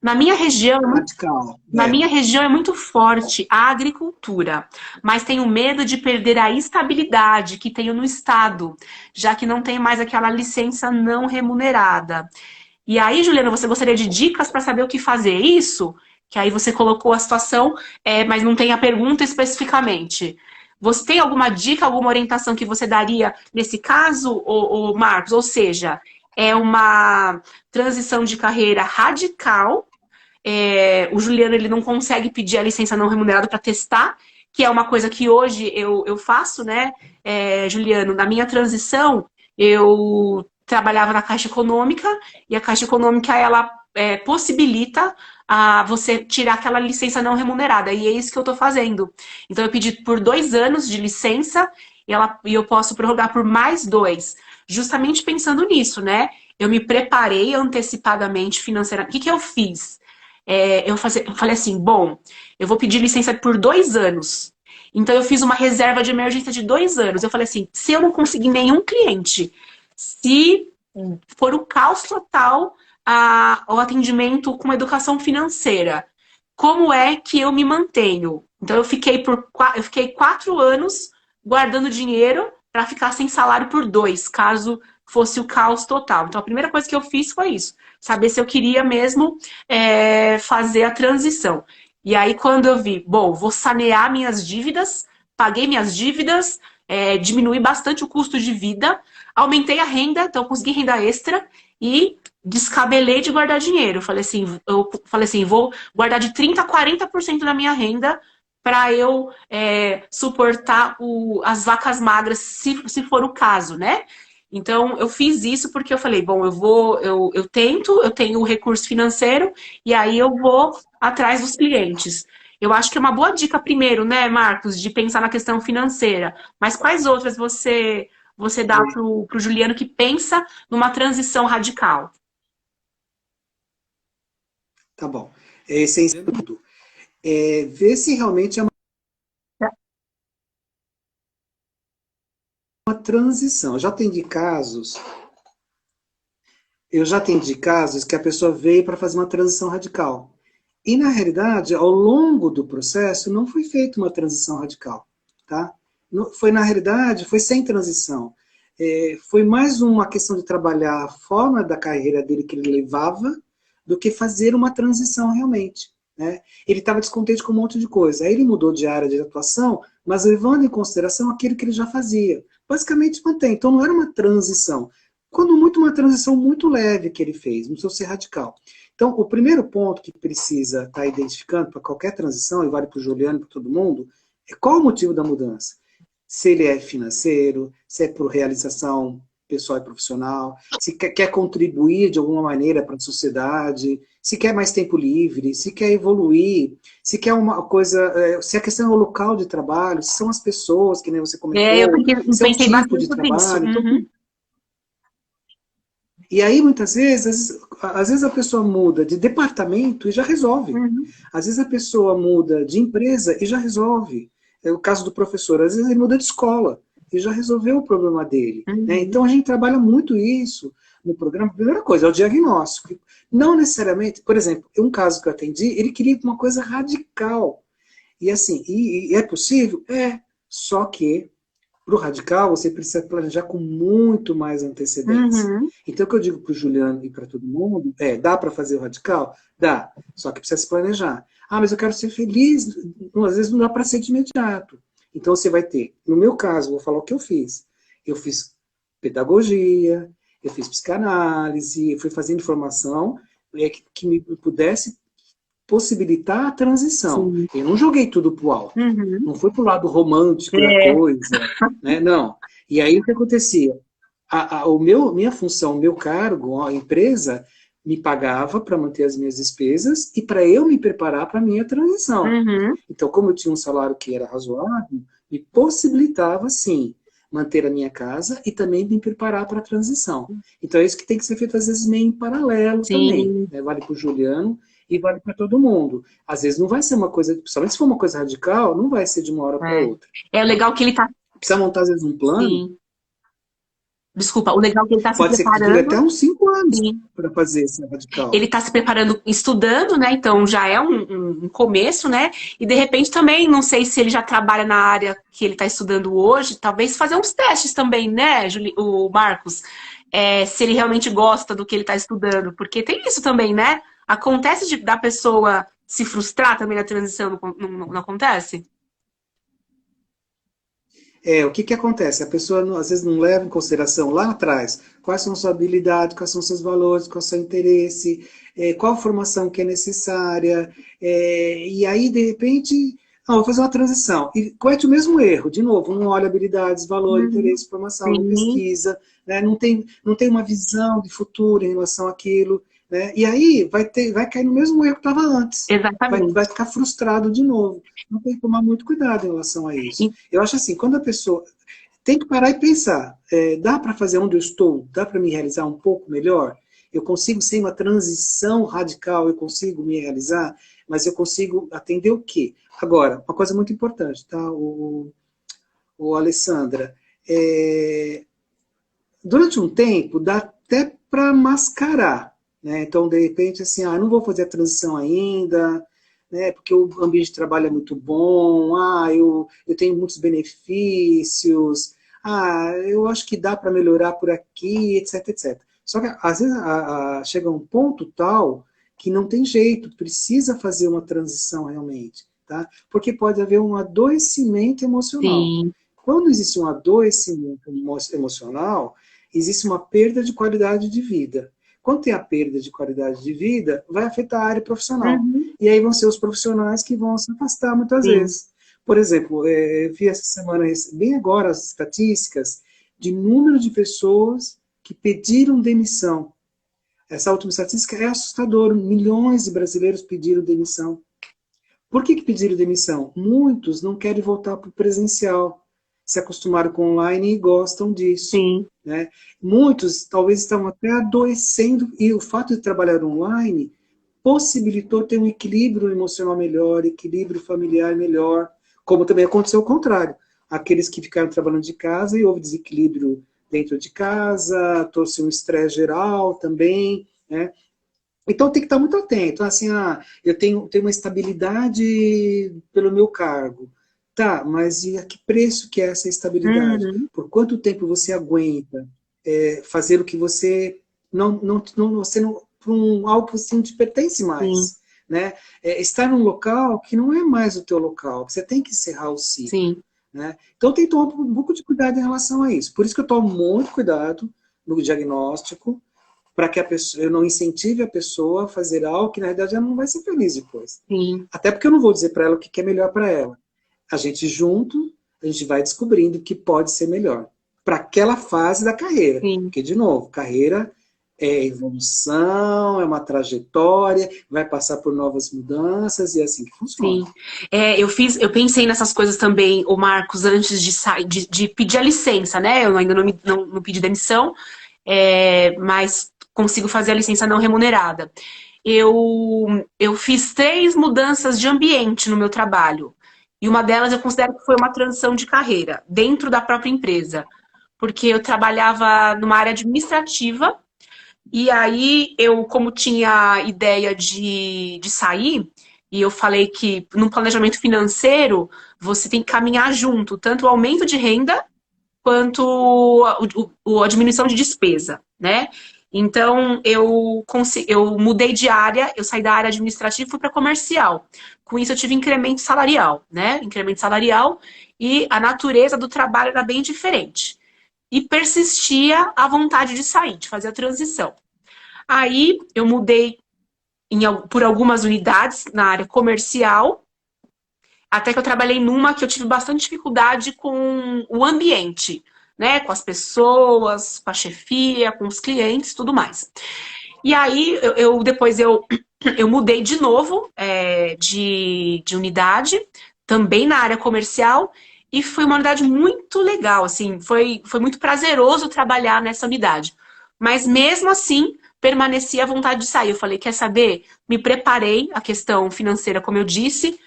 Na minha região, Radical. na minha região é muito forte a agricultura, mas tenho medo de perder a estabilidade que tenho no estado, já que não tem mais aquela licença não remunerada. E aí, Juliana, você gostaria de dicas para saber o que fazer? Isso? Que aí você colocou a situação, mas não tem a pergunta especificamente. Você tem alguma dica, alguma orientação que você daria nesse caso, Marcos? Ou seja, é uma transição de carreira radical. O Juliano ele não consegue pedir a licença não remunerada para testar, que é uma coisa que hoje eu faço, né, Juliano? Na minha transição, eu trabalhava na Caixa Econômica e a Caixa Econômica ela possibilita a você tirar aquela licença não remunerada. E é isso que eu estou fazendo. Então, eu pedi por 2 anos de licença e eu posso prorrogar por mais 2. Justamente pensando nisso, né? Eu me preparei antecipadamente financeiramente. O que eu fiz? Eu falei assim, bom, eu vou pedir licença por 2 anos. Então, eu fiz uma reserva de emergência de 2 anos. Eu falei assim, se eu não conseguir nenhum cliente, se for o caos total o atendimento com educação financeira, como é que eu me mantenho? Então, eu fiquei 4 anos guardando dinheiro para ficar sem salário por 2, caso fosse o caos total. Então, a primeira coisa que eu fiz foi isso. Saber se eu queria mesmo fazer a transição. E aí, quando eu vi, bom, vou sanear minhas dívidas, paguei minhas dívidas, diminuí bastante o custo de vida, aumentei a renda, então consegui renda extra e descabelei de guardar dinheiro. Eu falei assim, vou guardar de 30% a 40% da minha renda para eu suportar as vacas magras, se for o caso, né? Então, eu fiz isso porque eu falei, bom, eu tenho o recurso financeiro e aí eu vou atrás dos clientes. Eu acho que é uma boa dica primeiro, né, Marcos, de pensar na questão financeira. Mas quais outras você dá pro Juliano que pensa numa transição radical? Tá bom. É essencial tudo. Ver se realmente é uma transição. Eu já atendi casos que a pessoa veio para fazer uma transição radical. E, na realidade, ao longo do processo, não foi feita uma transição radical. Tá? Na realidade, foi sem transição. Foi mais uma questão de trabalhar a forma da carreira dele que ele levava do que fazer uma transição realmente. Né? Ele estava descontente com um monte de coisa. Aí ele mudou de área de atuação, mas levando em consideração aquilo que ele já fazia. Basicamente mantém. Então não era uma transição. Quando muito, uma transição muito leve que ele fez, não precisa ser radical. Então, o primeiro ponto que precisa estar identificando para qualquer transição, e vale para o Juliano e para todo mundo, é qual o motivo da mudança. Se ele é financeiro, se é por realização pessoal e profissional, se quer contribuir de alguma maneira para a sociedade, se quer mais tempo livre, se quer evoluir, se quer uma coisa, se a questão é o local de trabalho, se são as pessoas, que nem você comentou, Eu se é o pensei tipo bastante de sobre isso. trabalho. Então, Uhum. e aí, muitas vezes, às vezes a pessoa muda de departamento e já resolve. Uhum. Às vezes a pessoa muda de empresa e já resolve. É o caso do professor. Às vezes ele muda de escola e já resolveu o problema dele. Né? Uhum. Então a gente trabalha muito isso no programa. A primeira coisa é o diagnóstico. Não necessariamente, por exemplo, um caso que eu atendi, ele queria uma coisa radical. E assim, e é possível? É. Só que para o radical, você precisa planejar com muito mais antecedência. Uhum. Então, o que eu digo para o Juliano e para todo mundo dá para fazer o radical? Dá, só que precisa se planejar. Ah, mas eu quero ser feliz. Às vezes não dá para ser de imediato. Então, você vai ter, no meu caso, vou falar o que eu fiz. Eu fiz pedagogia, eu fiz psicanálise, eu fui fazendo formação que me pudesse possibilitar a transição. Sim. Eu não joguei tudo pro alto. Uhum. Não foi pro lado romântico da É. coisa, né? Não. E aí o que acontecia? Minha função, o meu cargo, a empresa me pagava para manter as minhas despesas e para eu me preparar para a minha transição. Uhum. Então, como eu tinha um salário que era razoável, me possibilitava, sim, manter a minha casa e também me preparar para a transição. Então, é isso que tem que ser feito, às vezes, meio em paralelo também. Sim. Né? Vale para o Juliano e vale para todo mundo. Às vezes não vai ser uma coisa, principalmente se for uma coisa radical, não vai ser de uma hora para outra. É legal que ele tá. Precisa montar, às vezes, um plano. Sim. Desculpa, o legal é que ele tá se Pode ser que dure até preparando. uns 5 anos Sim. para fazer esse radical. Ele está se preparando, estudando, né? Então já é um começo, né? E de repente também, não sei se ele já trabalha na área que ele está estudando hoje, talvez fazer uns testes também, né, o Marcos? Se ele realmente gosta do que ele está estudando, porque tem isso também, né? Acontece da pessoa se frustrar também na transição, não acontece? O que acontece? A pessoa, às vezes, não leva em consideração lá atrás quais são suas habilidades, quais são seus valores, qual é o seu interesse, qual a formação que é necessária, e aí, de repente, vou fazer uma transição. E comete o mesmo erro, de novo, não olha habilidades, valor, Uhum. interesse, formação, não Sim. pesquisa, né, não tem uma visão de futuro em relação àquilo. né? E aí vai cair no mesmo erro que estava antes. Vai Exatamente. ficar frustrado de novo. Então tem que tomar muito cuidado em relação a isso. E- Eu acho assim, quando a pessoa tem que parar e pensar, dá para fazer onde eu estou? Dá para me realizar um pouco melhor? Eu consigo, sem uma transição radical, eu consigo me realizar, mas eu consigo atender o quê? Agora, uma coisa muito importante, tá, o Alessandra, durante um tempo dá até para mascarar, né? Então, de repente, assim, não vou fazer a transição ainda, né? Porque o ambiente de trabalho é muito bom, eu tenho muitos benefícios, eu acho que dá para melhorar por aqui, etc, etc. Só que, às vezes, chega a um ponto tal que não tem jeito, precisa fazer uma transição realmente, tá? Porque pode haver um adoecimento emocional. Sim, Quando existe um adoecimento emocional, existe uma perda de qualidade de vida. Quando tem a perda de qualidade de vida, vai afetar a área profissional. uhum, E aí vão ser os profissionais que vão se afastar muitas sim, vezes. Por exemplo, eu vi essa semana, bem agora, as estatísticas de número de pessoas que pediram demissão. Essa última estatística é assustadora. Milhões de brasileiros pediram demissão. Por que pediram demissão? Muitos não querem voltar para o presencial, se acostumaram com online e gostam disso. sim, Né? Muitos talvez estão até adoecendo, e o fato de trabalhar online possibilitou ter um equilíbrio emocional melhor, equilíbrio familiar melhor, como também aconteceu o contrário. Aqueles que ficaram trabalhando de casa e houve desequilíbrio dentro de casa, trouxe um estresse geral também, né? Então tem que estar muito atento. Assim, eu tenho uma estabilidade pelo meu cargo. Tá, mas e a que preço que é essa estabilidade? uhum, Por quanto tempo você aguenta fazer o que você não para algo que você não te pertence sim, mais? Né? Estar num local que não é mais o teu local, que você tem que encerrar o ciclo. sim, Né? Então tem que tomar um pouco de cuidado em relação a isso. Por isso que eu tomo muito cuidado no diagnóstico, para que eu não incentive a pessoa a fazer algo que na realidade ela não vai ser feliz depois. sim, Até porque eu não vou dizer para ela o que é melhor para ela. A gente junto, a gente vai descobrindo o que pode ser melhor para aquela fase da carreira. sim. Porque, de novo, carreira é evolução, é uma trajetória, vai passar por novas mudanças e é assim que funciona. Sim. Eu pensei nessas coisas também, o Marcos, antes de sair, de pedir a licença, né? Eu ainda não pedi demissão, mas consigo fazer a licença não remunerada. Eu fiz 3 mudanças de ambiente no meu trabalho. E uma delas eu considero que foi uma transição de carreira, dentro da própria empresa. Porque eu trabalhava numa área administrativa, e aí eu, como tinha ideia de sair, e eu falei que no planejamento financeiro você tem que caminhar junto, tanto o aumento de renda quanto a diminuição de despesa, né? Então eu mudei de área, eu saí da área administrativa e fui para comercial. Com isso eu tive incremento salarial, né? Incremento salarial e a natureza do trabalho era bem diferente. E persistia a vontade de sair, de fazer a transição. Aí eu mudei por algumas unidades na área comercial, até que eu trabalhei numa que eu tive bastante dificuldade com o ambiente, né? Com as pessoas, com a chefia, com os clientes, tudo mais. E aí depois eu mudei de novo de unidade, também na área comercial, e foi uma unidade muito legal, assim, foi muito prazeroso trabalhar nessa unidade. Mas mesmo assim, permanecia a vontade de sair. Eu falei, quer saber? Me preparei, a questão financeira, como eu disse,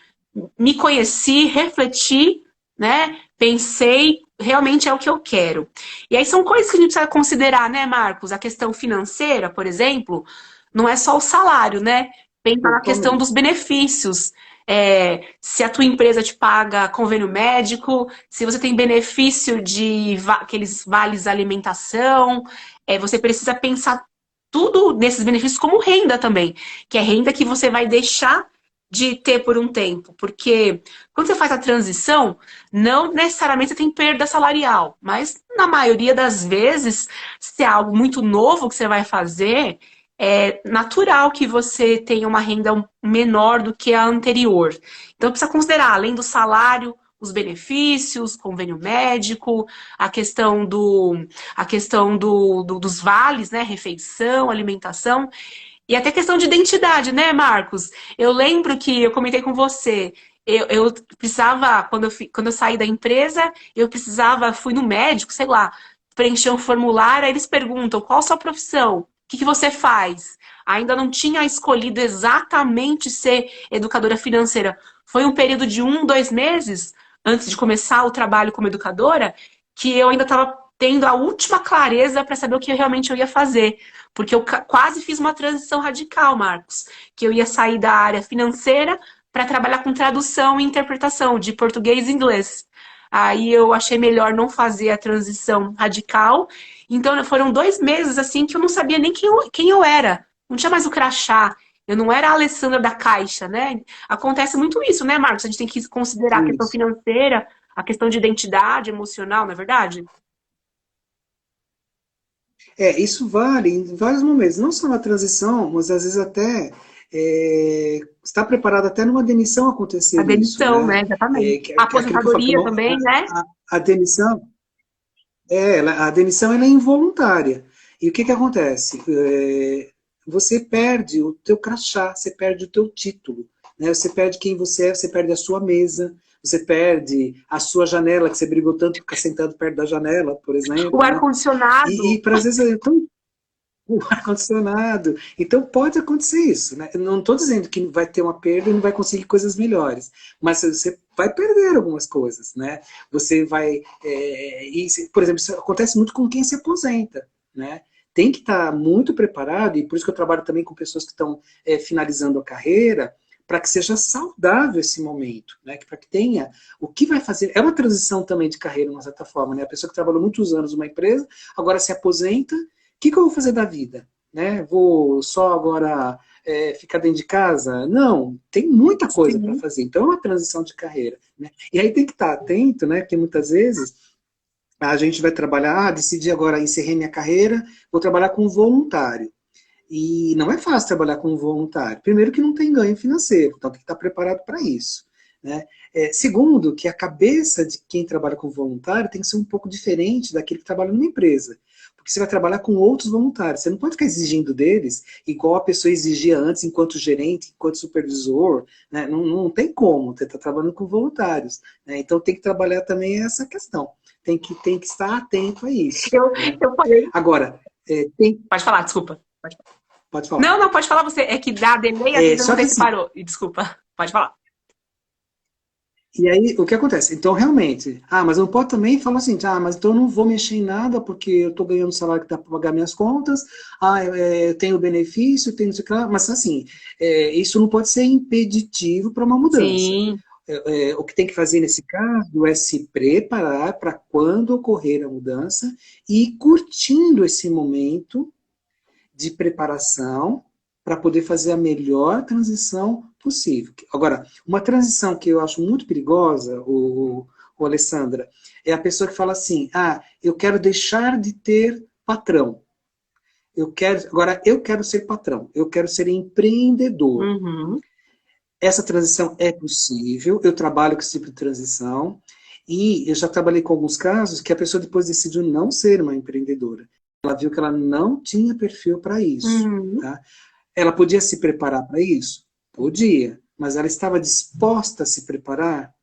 me conheci, refleti, né? Pensei, realmente é o que eu quero. E aí são coisas que a gente precisa considerar, né, Marcos? A questão financeira, por exemplo, não é só o salário, né? Pensar na questão dos Totalmente. benefícios. Se a tua empresa te paga convênio médico, se você tem benefício de aqueles vales alimentação, você precisa pensar tudo nesses benefícios como renda também, que é renda que você vai deixar de ter por um tempo, porque quando você faz a transição, não necessariamente você tem perda salarial, mas na maioria das vezes, se é algo muito novo que você vai fazer, é natural que você tenha uma renda menor do que a anterior. Então precisa considerar, além do salário, os benefícios, convênio médico, a questão dos vales, né, refeição, alimentação. E até questão de identidade, né, Marcos? Eu lembro que eu comentei com você, eu precisava, quando eu saí da empresa, eu precisava, fui no médico, sei lá, preencher um formulário, aí eles perguntam, qual a sua profissão? O que que você faz? Ainda não tinha escolhido exatamente ser educadora financeira. Foi um período de 1, 2 meses antes de começar o trabalho como educadora, que eu ainda estava tendo a última clareza para saber o que realmente eu ia fazer. Porque eu quase fiz uma transição radical, Marcos, que eu ia sair da área financeira para trabalhar com tradução e interpretação de português e inglês. Aí eu achei melhor não fazer a transição radical. Então foram 2 meses assim que eu não sabia nem quem eu era. Não tinha mais o crachá. Eu não era a Alessandra da Caixa, né? Acontece muito isso, né, Marcos? A gente tem que considerar a questão Isso. financeira, a questão de identidade emocional, não é verdade? Isso vale em vários momentos, não só na transição, mas às vezes até está preparado até numa demissão A acontecer isso, demissão, né? né? Exatamente. Que é aquilo que eu falo, que A também, né? a demissão, a demissão ela é involuntária. E o que que acontece? Você perde o teu crachá, você perde o teu título, né? Você perde quem você é, você perde a sua mesa, você perde a sua janela, que você brigou tanto ficar sentado perto da janela, por O exemplo, né? E ar-condicionado. para às vezes é tão o ar-condicionado. Então pode acontecer isso, né? Eu não estou dizendo que vai ter uma perda e não vai conseguir coisas melhores, mas você vai perder algumas coisas, né? Você vai, por exemplo, isso acontece muito com quem se aposenta, né? Tem que estar muito preparado, e por isso que eu trabalho também com pessoas que estão finalizando a carreira, para que seja saudável esse momento, né? Para que tenha o que vai fazer. É uma transição também de carreira, de uma certa forma, né? A pessoa que trabalhou muitos anos numa empresa, agora se aposenta, que eu vou fazer da vida? Né? Vou só agora ficar dentro de casa? Não, tem muita coisa para Sim. fazer. Então é uma transição de carreira. Né? E aí tem que estar atento, né? Porque muitas vezes a gente vai trabalhar, decidi agora, encerrei minha carreira, vou trabalhar com voluntário. E não é fácil trabalhar com voluntário. Primeiro que não tem ganho financeiro, então tem que estar preparado para isso. Né? Segundo, que a cabeça de quem trabalha com voluntário tem que ser um pouco diferente daquele que trabalha numa empresa. Porque você vai trabalhar com outros voluntários. Você não pode ficar exigindo deles igual a pessoa exigia antes, enquanto gerente, enquanto supervisor. Né? Não, não tem como. Você está trabalhando com voluntários. Né? Então tem que trabalhar também essa questão. Tem que estar atento a isso. Eu, Né? eu falei. Agora, Pode falar, desculpa. Pode falar. pode falar. Não, não, pode falar você. É que dá delay, às vezes eu não Só que sei se assim, parou. E desculpa. Pode falar. e aí, o que acontece? Então, realmente, mas não pode também falar assim, mas então eu não vou mexer em nada porque eu estou ganhando salário que dá para pagar minhas contas, eu tenho benefício, tenho não sei o que lá, mas assim, isso não pode ser impeditivo para uma mudança. Sim. O que tem que fazer nesse caso é se preparar para quando ocorrer a mudança e ir curtindo esse momento de preparação para poder fazer a melhor transição possível. Agora, uma transição que eu acho muito perigosa, o Alessandra, é a pessoa que fala assim, eu quero deixar de ter patrão. Agora eu quero ser patrão, eu quero ser empreendedor. Uhum. Essa transição é possível, eu trabalho com esse tipo de transição, e eu já trabalhei com alguns casos que a pessoa depois decidiu não ser uma empreendedora. Ela viu que ela não tinha perfil para isso. Uhum. Tá? Ela podia se preparar para isso? Podia. Mas ela estava disposta a se preparar?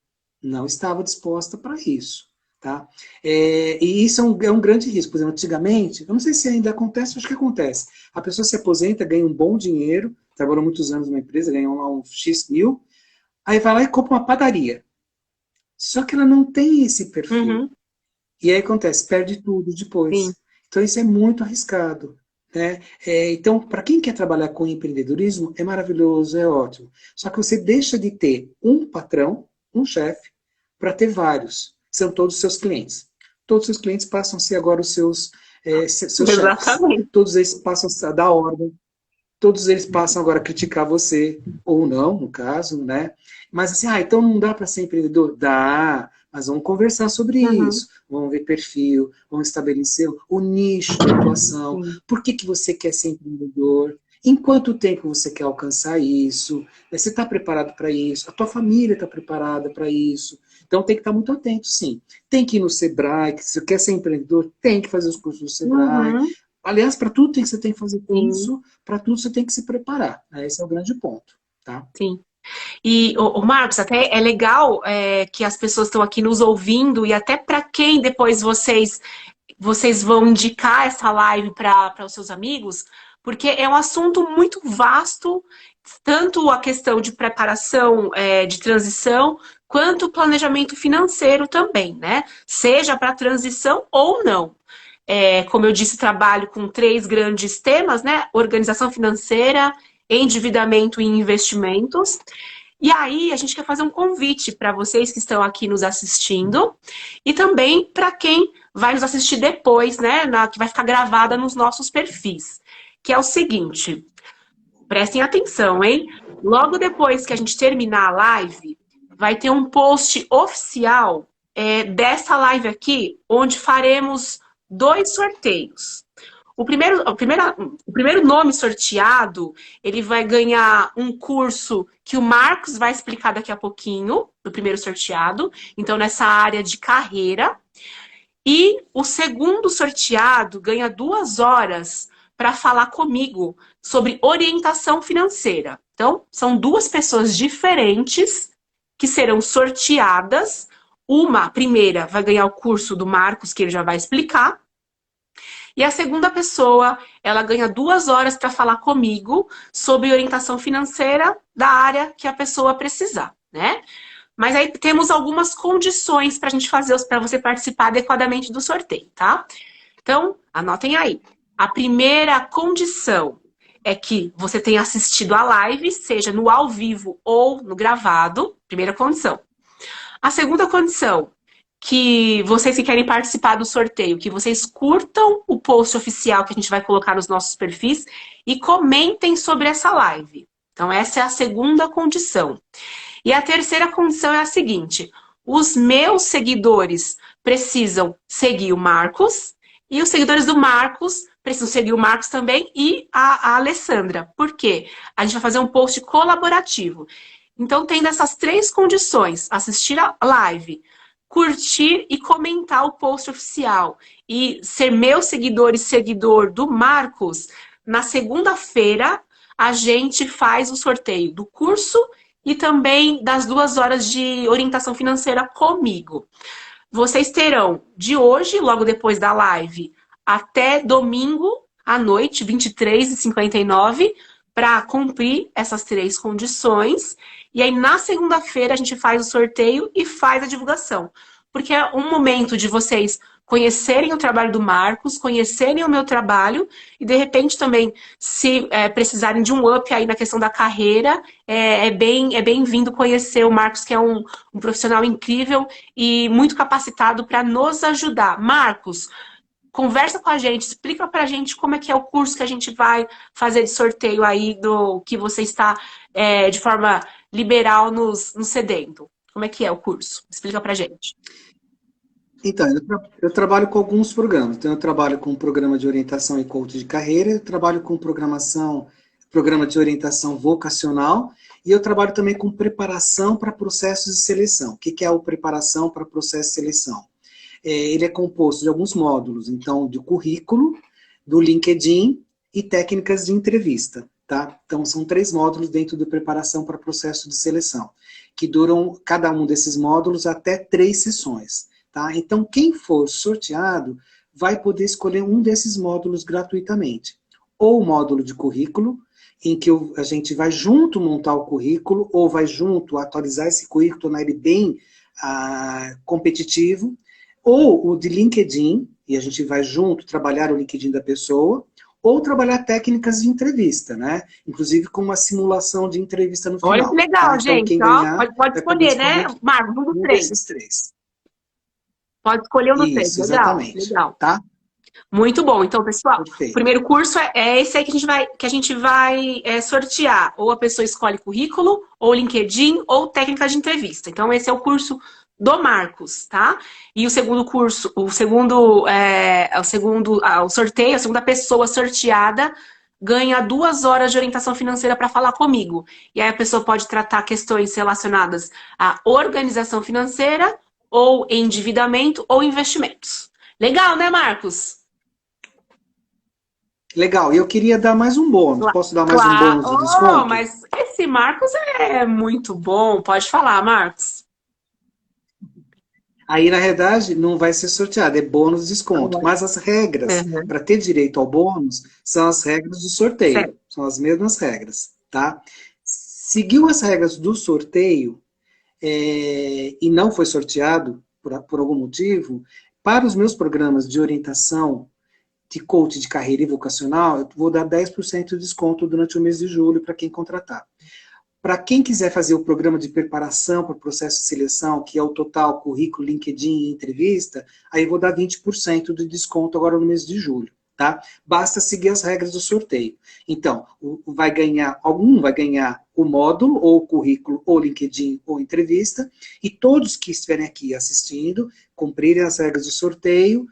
Não estava disposta para isso. Tá? E isso é um grande risco. Por exemplo, antigamente, eu não sei se ainda acontece, acho que acontece. A pessoa se aposenta, ganha um bom dinheiro, trabalhou muitos anos numa empresa, ganhou lá um X mil, aí vai lá e compra uma padaria. Só que ela não tem esse perfil. Uhum. E aí acontece, perde tudo Sim. depois. Então isso é muito arriscado. Né? Então, para quem quer trabalhar com empreendedorismo, é maravilhoso, é ótimo. Só que você deixa de ter um patrão, um chefe, para ter vários. São todos os seus clientes. Todos os seus clientes passam a ser agora os seus chefes. Exatamente. Todos eles passam a dar ordem. Todos eles passam agora a criticar você, ou não, no caso, né? Mas assim, então não dá para ser empreendedor? Dá, mas vamos conversar sobre Uhum. isso. Vamos ver perfil, vamos estabelecer o nicho de atuação. Sim. Por que você quer ser empreendedor? Em quanto tempo você quer alcançar isso? Você está preparado para isso? A tua família está preparada para isso? Então tem que estar muito atento, sim. Tem que ir no Sebrae, que se você quer ser empreendedor, tem que fazer os cursos do Sebrae. Uhum. Aliás, para tudo você tem que fazer Sim, curso, para tudo você tem que se preparar. Né? Esse é o grande ponto, tá? sim. E, o Marcos, até é legal que as pessoas estão aqui nos ouvindo e até para quem depois vocês vão indicar essa live para os seus amigos, porque é um assunto muito vasto, tanto a questão de preparação de transição, quanto o planejamento financeiro também, né? Seja para transição ou não. Como eu disse, trabalho com três grandes temas, né? Organização financeira, endividamento e investimentos. E aí, a gente quer fazer um convite para vocês que estão aqui nos assistindo e também para quem vai nos assistir depois, né? Que vai ficar gravada nos nossos perfis. Que é o seguinte, prestem atenção, hein? Logo depois que a gente terminar a live, vai ter um post oficial dessa live aqui, onde faremos dois sorteios. O primeiro nome sorteado, ele vai ganhar um curso que o Marcos vai explicar daqui a pouquinho, do primeiro sorteado, então nessa área de carreira. E o segundo sorteado ganha 2 horas para falar comigo sobre orientação financeira. Então, são duas pessoas diferentes que serão sorteadas. Uma, a primeira, vai ganhar o curso do Marcos, que ele já vai explicar. E a segunda pessoa, ela ganha 2 horas para falar comigo sobre orientação financeira da área que a pessoa precisar, né? Mas aí temos algumas condições para a gente fazer, para você participar adequadamente do sorteio, tá? Então, anotem aí. A primeira condição é que você tenha assistido a live, seja no ao vivo ou no gravado. Primeira condição. A segunda condição, que vocês que querem participar do sorteio, que vocês curtam o post oficial que a gente vai colocar nos nossos perfis e comentem sobre essa live. Então, essa é a segunda condição. E a terceira condição é a seguinte: os meus seguidores precisam seguir o Marcos e os seguidores do Marcos precisam seguir o Marcos também e a Alessandra. Por quê? A gente vai fazer um post colaborativo. Então, tendo essas três condições, assistir a live, curtir e comentar o post oficial e ser meu seguidor e seguidor do Marcos, na segunda-feira a gente faz o sorteio do curso e também das 2 horas de orientação financeira comigo. Vocês terão de hoje, logo depois da live, até domingo à noite, 23h59, para cumprir essas três condições. E aí, na segunda-feira, a gente faz o sorteio e faz a divulgação. Porque é um momento de vocês conhecerem o trabalho do Marcos, conhecerem o meu trabalho e, de repente, também, se precisarem de um up aí na questão da carreira, é bem-vindo conhecer o Marcos, que é um profissional incrível e muito capacitado para nos ajudar. Marcos, conversa com a gente, explica pra gente como é que é o curso que a gente vai fazer de sorteio aí do que você está de forma liberal nos cedendo. Como é que é o curso? Explica pra gente. Então, eu trabalho com alguns programas. Então, eu trabalho com um programa de orientação e coach de carreira, eu trabalho com programa de orientação vocacional, e eu trabalho também com preparação para processos de seleção. O que é o preparação para processo de seleção? Ele é composto de alguns módulos, então, do currículo, do LinkedIn e técnicas de entrevista. Tá? Então, são 3 módulos dentro da preparação para processo de seleção, que duram, cada um desses módulos, até 3 sessões. Tá? Então, quem for sorteado vai poder escolher um desses módulos gratuitamente. Ou o módulo de currículo, em que a gente vai junto montar o currículo, ou vai junto atualizar esse currículo, tornar ele bem competitivo, ou o de LinkedIn, e a gente vai junto trabalhar o LinkedIn da pessoa, ou trabalhar técnicas de entrevista, né? Inclusive com uma simulação de entrevista no final. Olha que legal, Tá? Então, gente. quem Ó, ganhar pode vai poder escolher, né, escolher Marcos? Um dos um três. desses 3. Pode escolher um dos três. Isso, Legal, exatamente. legal. Tá? Muito bom. Então, pessoal, o Perfeito. primeiro curso é esse aí que a gente vai sortear. Ou a pessoa escolhe currículo, ou LinkedIn, ou técnica de entrevista. Então, esse é o curso do Marcos, tá? E o segundo curso, o sorteio, a segunda pessoa sorteada ganha 2 horas de orientação financeira para falar comigo. E aí a pessoa pode tratar questões relacionadas à organização financeira, ou em, endividamento, ou investimentos. Legal, né, Marcos? Legal. E eu queria dar mais um bônus. Posso dar mais um Claro. bônus de Oh, desconto? mas esse Marcos é muito bom. Pode falar, Marcos. Aí, na verdade, não vai ser sorteado, é bônus de desconto. Mas as regras Uhum. para ter direito ao bônus são as regras do sorteio. Certo. São as mesmas regras, tá? Seguiu as regras do sorteio e não foi sorteado por algum motivo, para os meus programas de orientação de coach de carreira e vocacional, eu vou dar 10% de desconto durante o mês de julho para quem contratar. Para quem quiser fazer o programa de preparação para o processo de seleção, que é o total currículo, LinkedIn e entrevista, aí eu vou dar 20% de desconto agora no mês de julho, tá? Basta seguir as regras do sorteio. Então, algum vai ganhar o módulo, ou o currículo, ou LinkedIn, ou entrevista, e todos que estiverem aqui assistindo, cumprirem as regras do sorteio,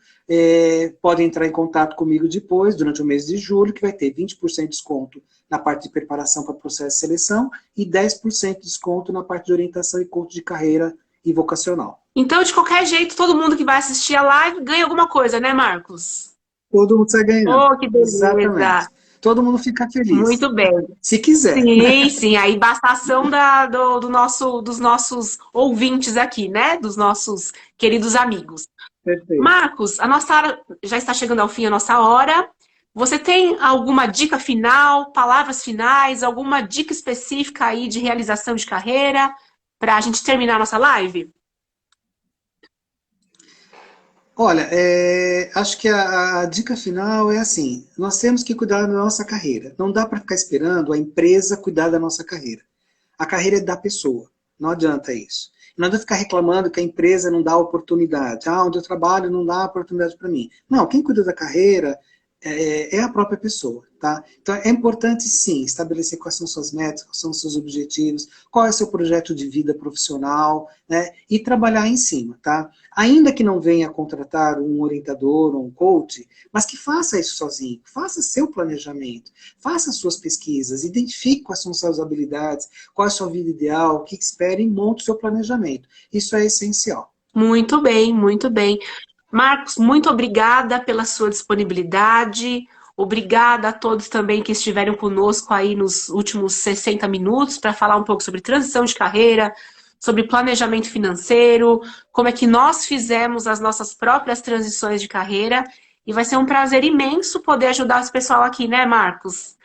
podem entrar em contato comigo depois, durante o mês de julho, que vai ter 20% de desconto na parte de preparação para o processo de seleção e 10% de desconto na parte de orientação e coach de carreira e vocacional. Então, de qualquer jeito, todo mundo que vai assistir a live ganha alguma coisa, né, Marcos? Todo mundo sai ganhando. Oh, que beleza! Exatamente. Todo mundo fica feliz. Muito bem. Se quiser. Sim, sim. Aí basta a ação dos nossos ouvintes aqui, né? Dos nossos queridos amigos. Perfeito. Marcos, a nossa hora já está chegando ao fim, a nossa hora. Você tem alguma dica final, palavras finais, alguma dica específica aí de realização de carreira para a gente terminar a nossa live? Olha, acho que a dica final é assim: nós temos que cuidar da nossa carreira. Não dá para ficar esperando a empresa cuidar da nossa carreira. A carreira é da pessoa. Não adianta isso. Não adianta ficar reclamando que a empresa não dá oportunidade. Ah, onde eu trabalho não dá oportunidade para mim. Não, quem cuida da carreira é a própria pessoa, tá? Então é importante sim estabelecer quais são suas metas, quais são os seus objetivos, qual é o seu projeto de vida profissional, né? E trabalhar em cima, tá? Ainda que não venha contratar um orientador ou um coach, mas que faça isso sozinho, faça seu planejamento, faça suas pesquisas, identifique quais são suas habilidades, qual é a sua vida ideal, o que espera e monte o seu planejamento. Isso é essencial. Muito bem, muito bem. Marcos, muito obrigada pela sua disponibilidade. Obrigada a todos também que estiveram conosco aí nos últimos 60 minutos para falar um pouco sobre transição de carreira, sobre planejamento financeiro, como é que nós fizemos as nossas próprias transições de carreira. E vai ser um prazer imenso poder ajudar esse pessoal aqui, né, Marcos?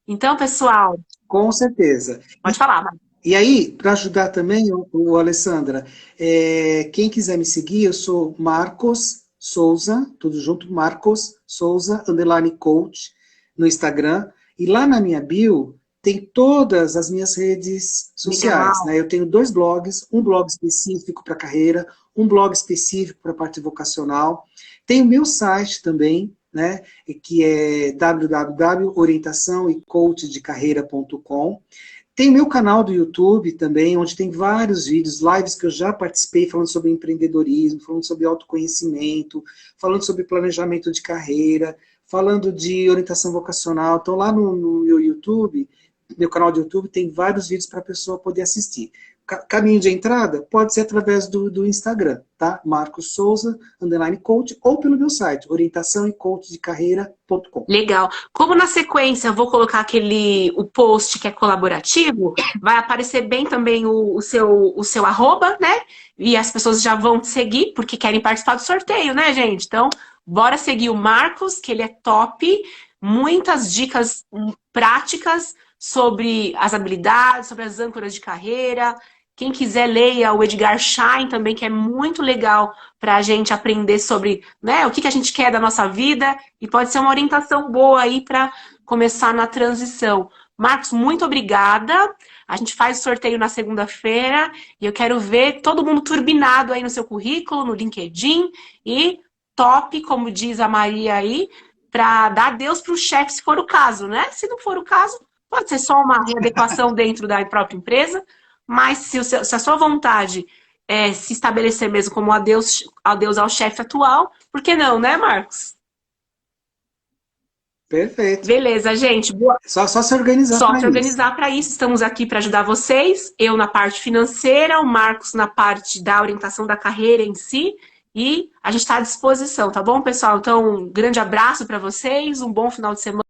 Então, pessoal, Com certeza. pode falar, Marcos. E aí, para ajudar também, Alessandra, quem quiser me seguir, eu sou Marcos Souza, tudo junto, Marcos Souza, underline coach, no Instagram. E lá na minha bio tem todas as minhas redes sociais, Legal. né? Eu tenho 2 blogs, um blog específico para carreira, um blog específico para a parte vocacional. Tem o meu site também, né? Que é www.orientaçãoecoachdecarreira.com. Tem meu canal do YouTube também, onde tem vários vídeos, lives que eu já participei, falando sobre empreendedorismo, falando sobre autoconhecimento, falando sobre planejamento de carreira, falando de orientação vocacional. Então, lá no meu YouTube, meu canal de YouTube, tem vários vídeos para a pessoa poder assistir. Caminho de entrada pode ser através do Instagram, tá? Marcos Souza, underline coach, ou pelo meu site, orientaçãoecoachdecarreira.com. Legal. Como na sequência eu vou colocar o post que é colaborativo, vai aparecer bem também o seu arroba, né? E as pessoas já vão te seguir porque querem participar do sorteio, né, gente? Então, bora seguir o Marcos, que ele é top. Muitas dicas práticas sobre as habilidades, sobre as âncoras de carreira. Quem quiser, leia o Edgar Schein também, que é muito legal para a gente aprender sobre, né, o que a gente quer da nossa vida e pode ser uma orientação boa aí para começar na transição. Marcos, muito obrigada. A gente faz o sorteio na segunda-feira e eu quero ver todo mundo turbinado aí no seu currículo, no LinkedIn e top, como diz a Maria aí, para dar adeus para o chefe, se for o caso, né? Se não for o caso, pode ser só uma readequação dentro da própria empresa, mas se a sua vontade é se estabelecer mesmo como adeus ao chefe atual, por que não, né, Marcos? Perfeito. Beleza, gente. Boa. Só se organizar Só para se isso. organizar para isso. Estamos aqui para ajudar vocês. Eu na parte financeira, o Marcos na parte da orientação da carreira em si. E a gente está à disposição, tá bom, pessoal? Então, um grande abraço para vocês, um bom final de semana.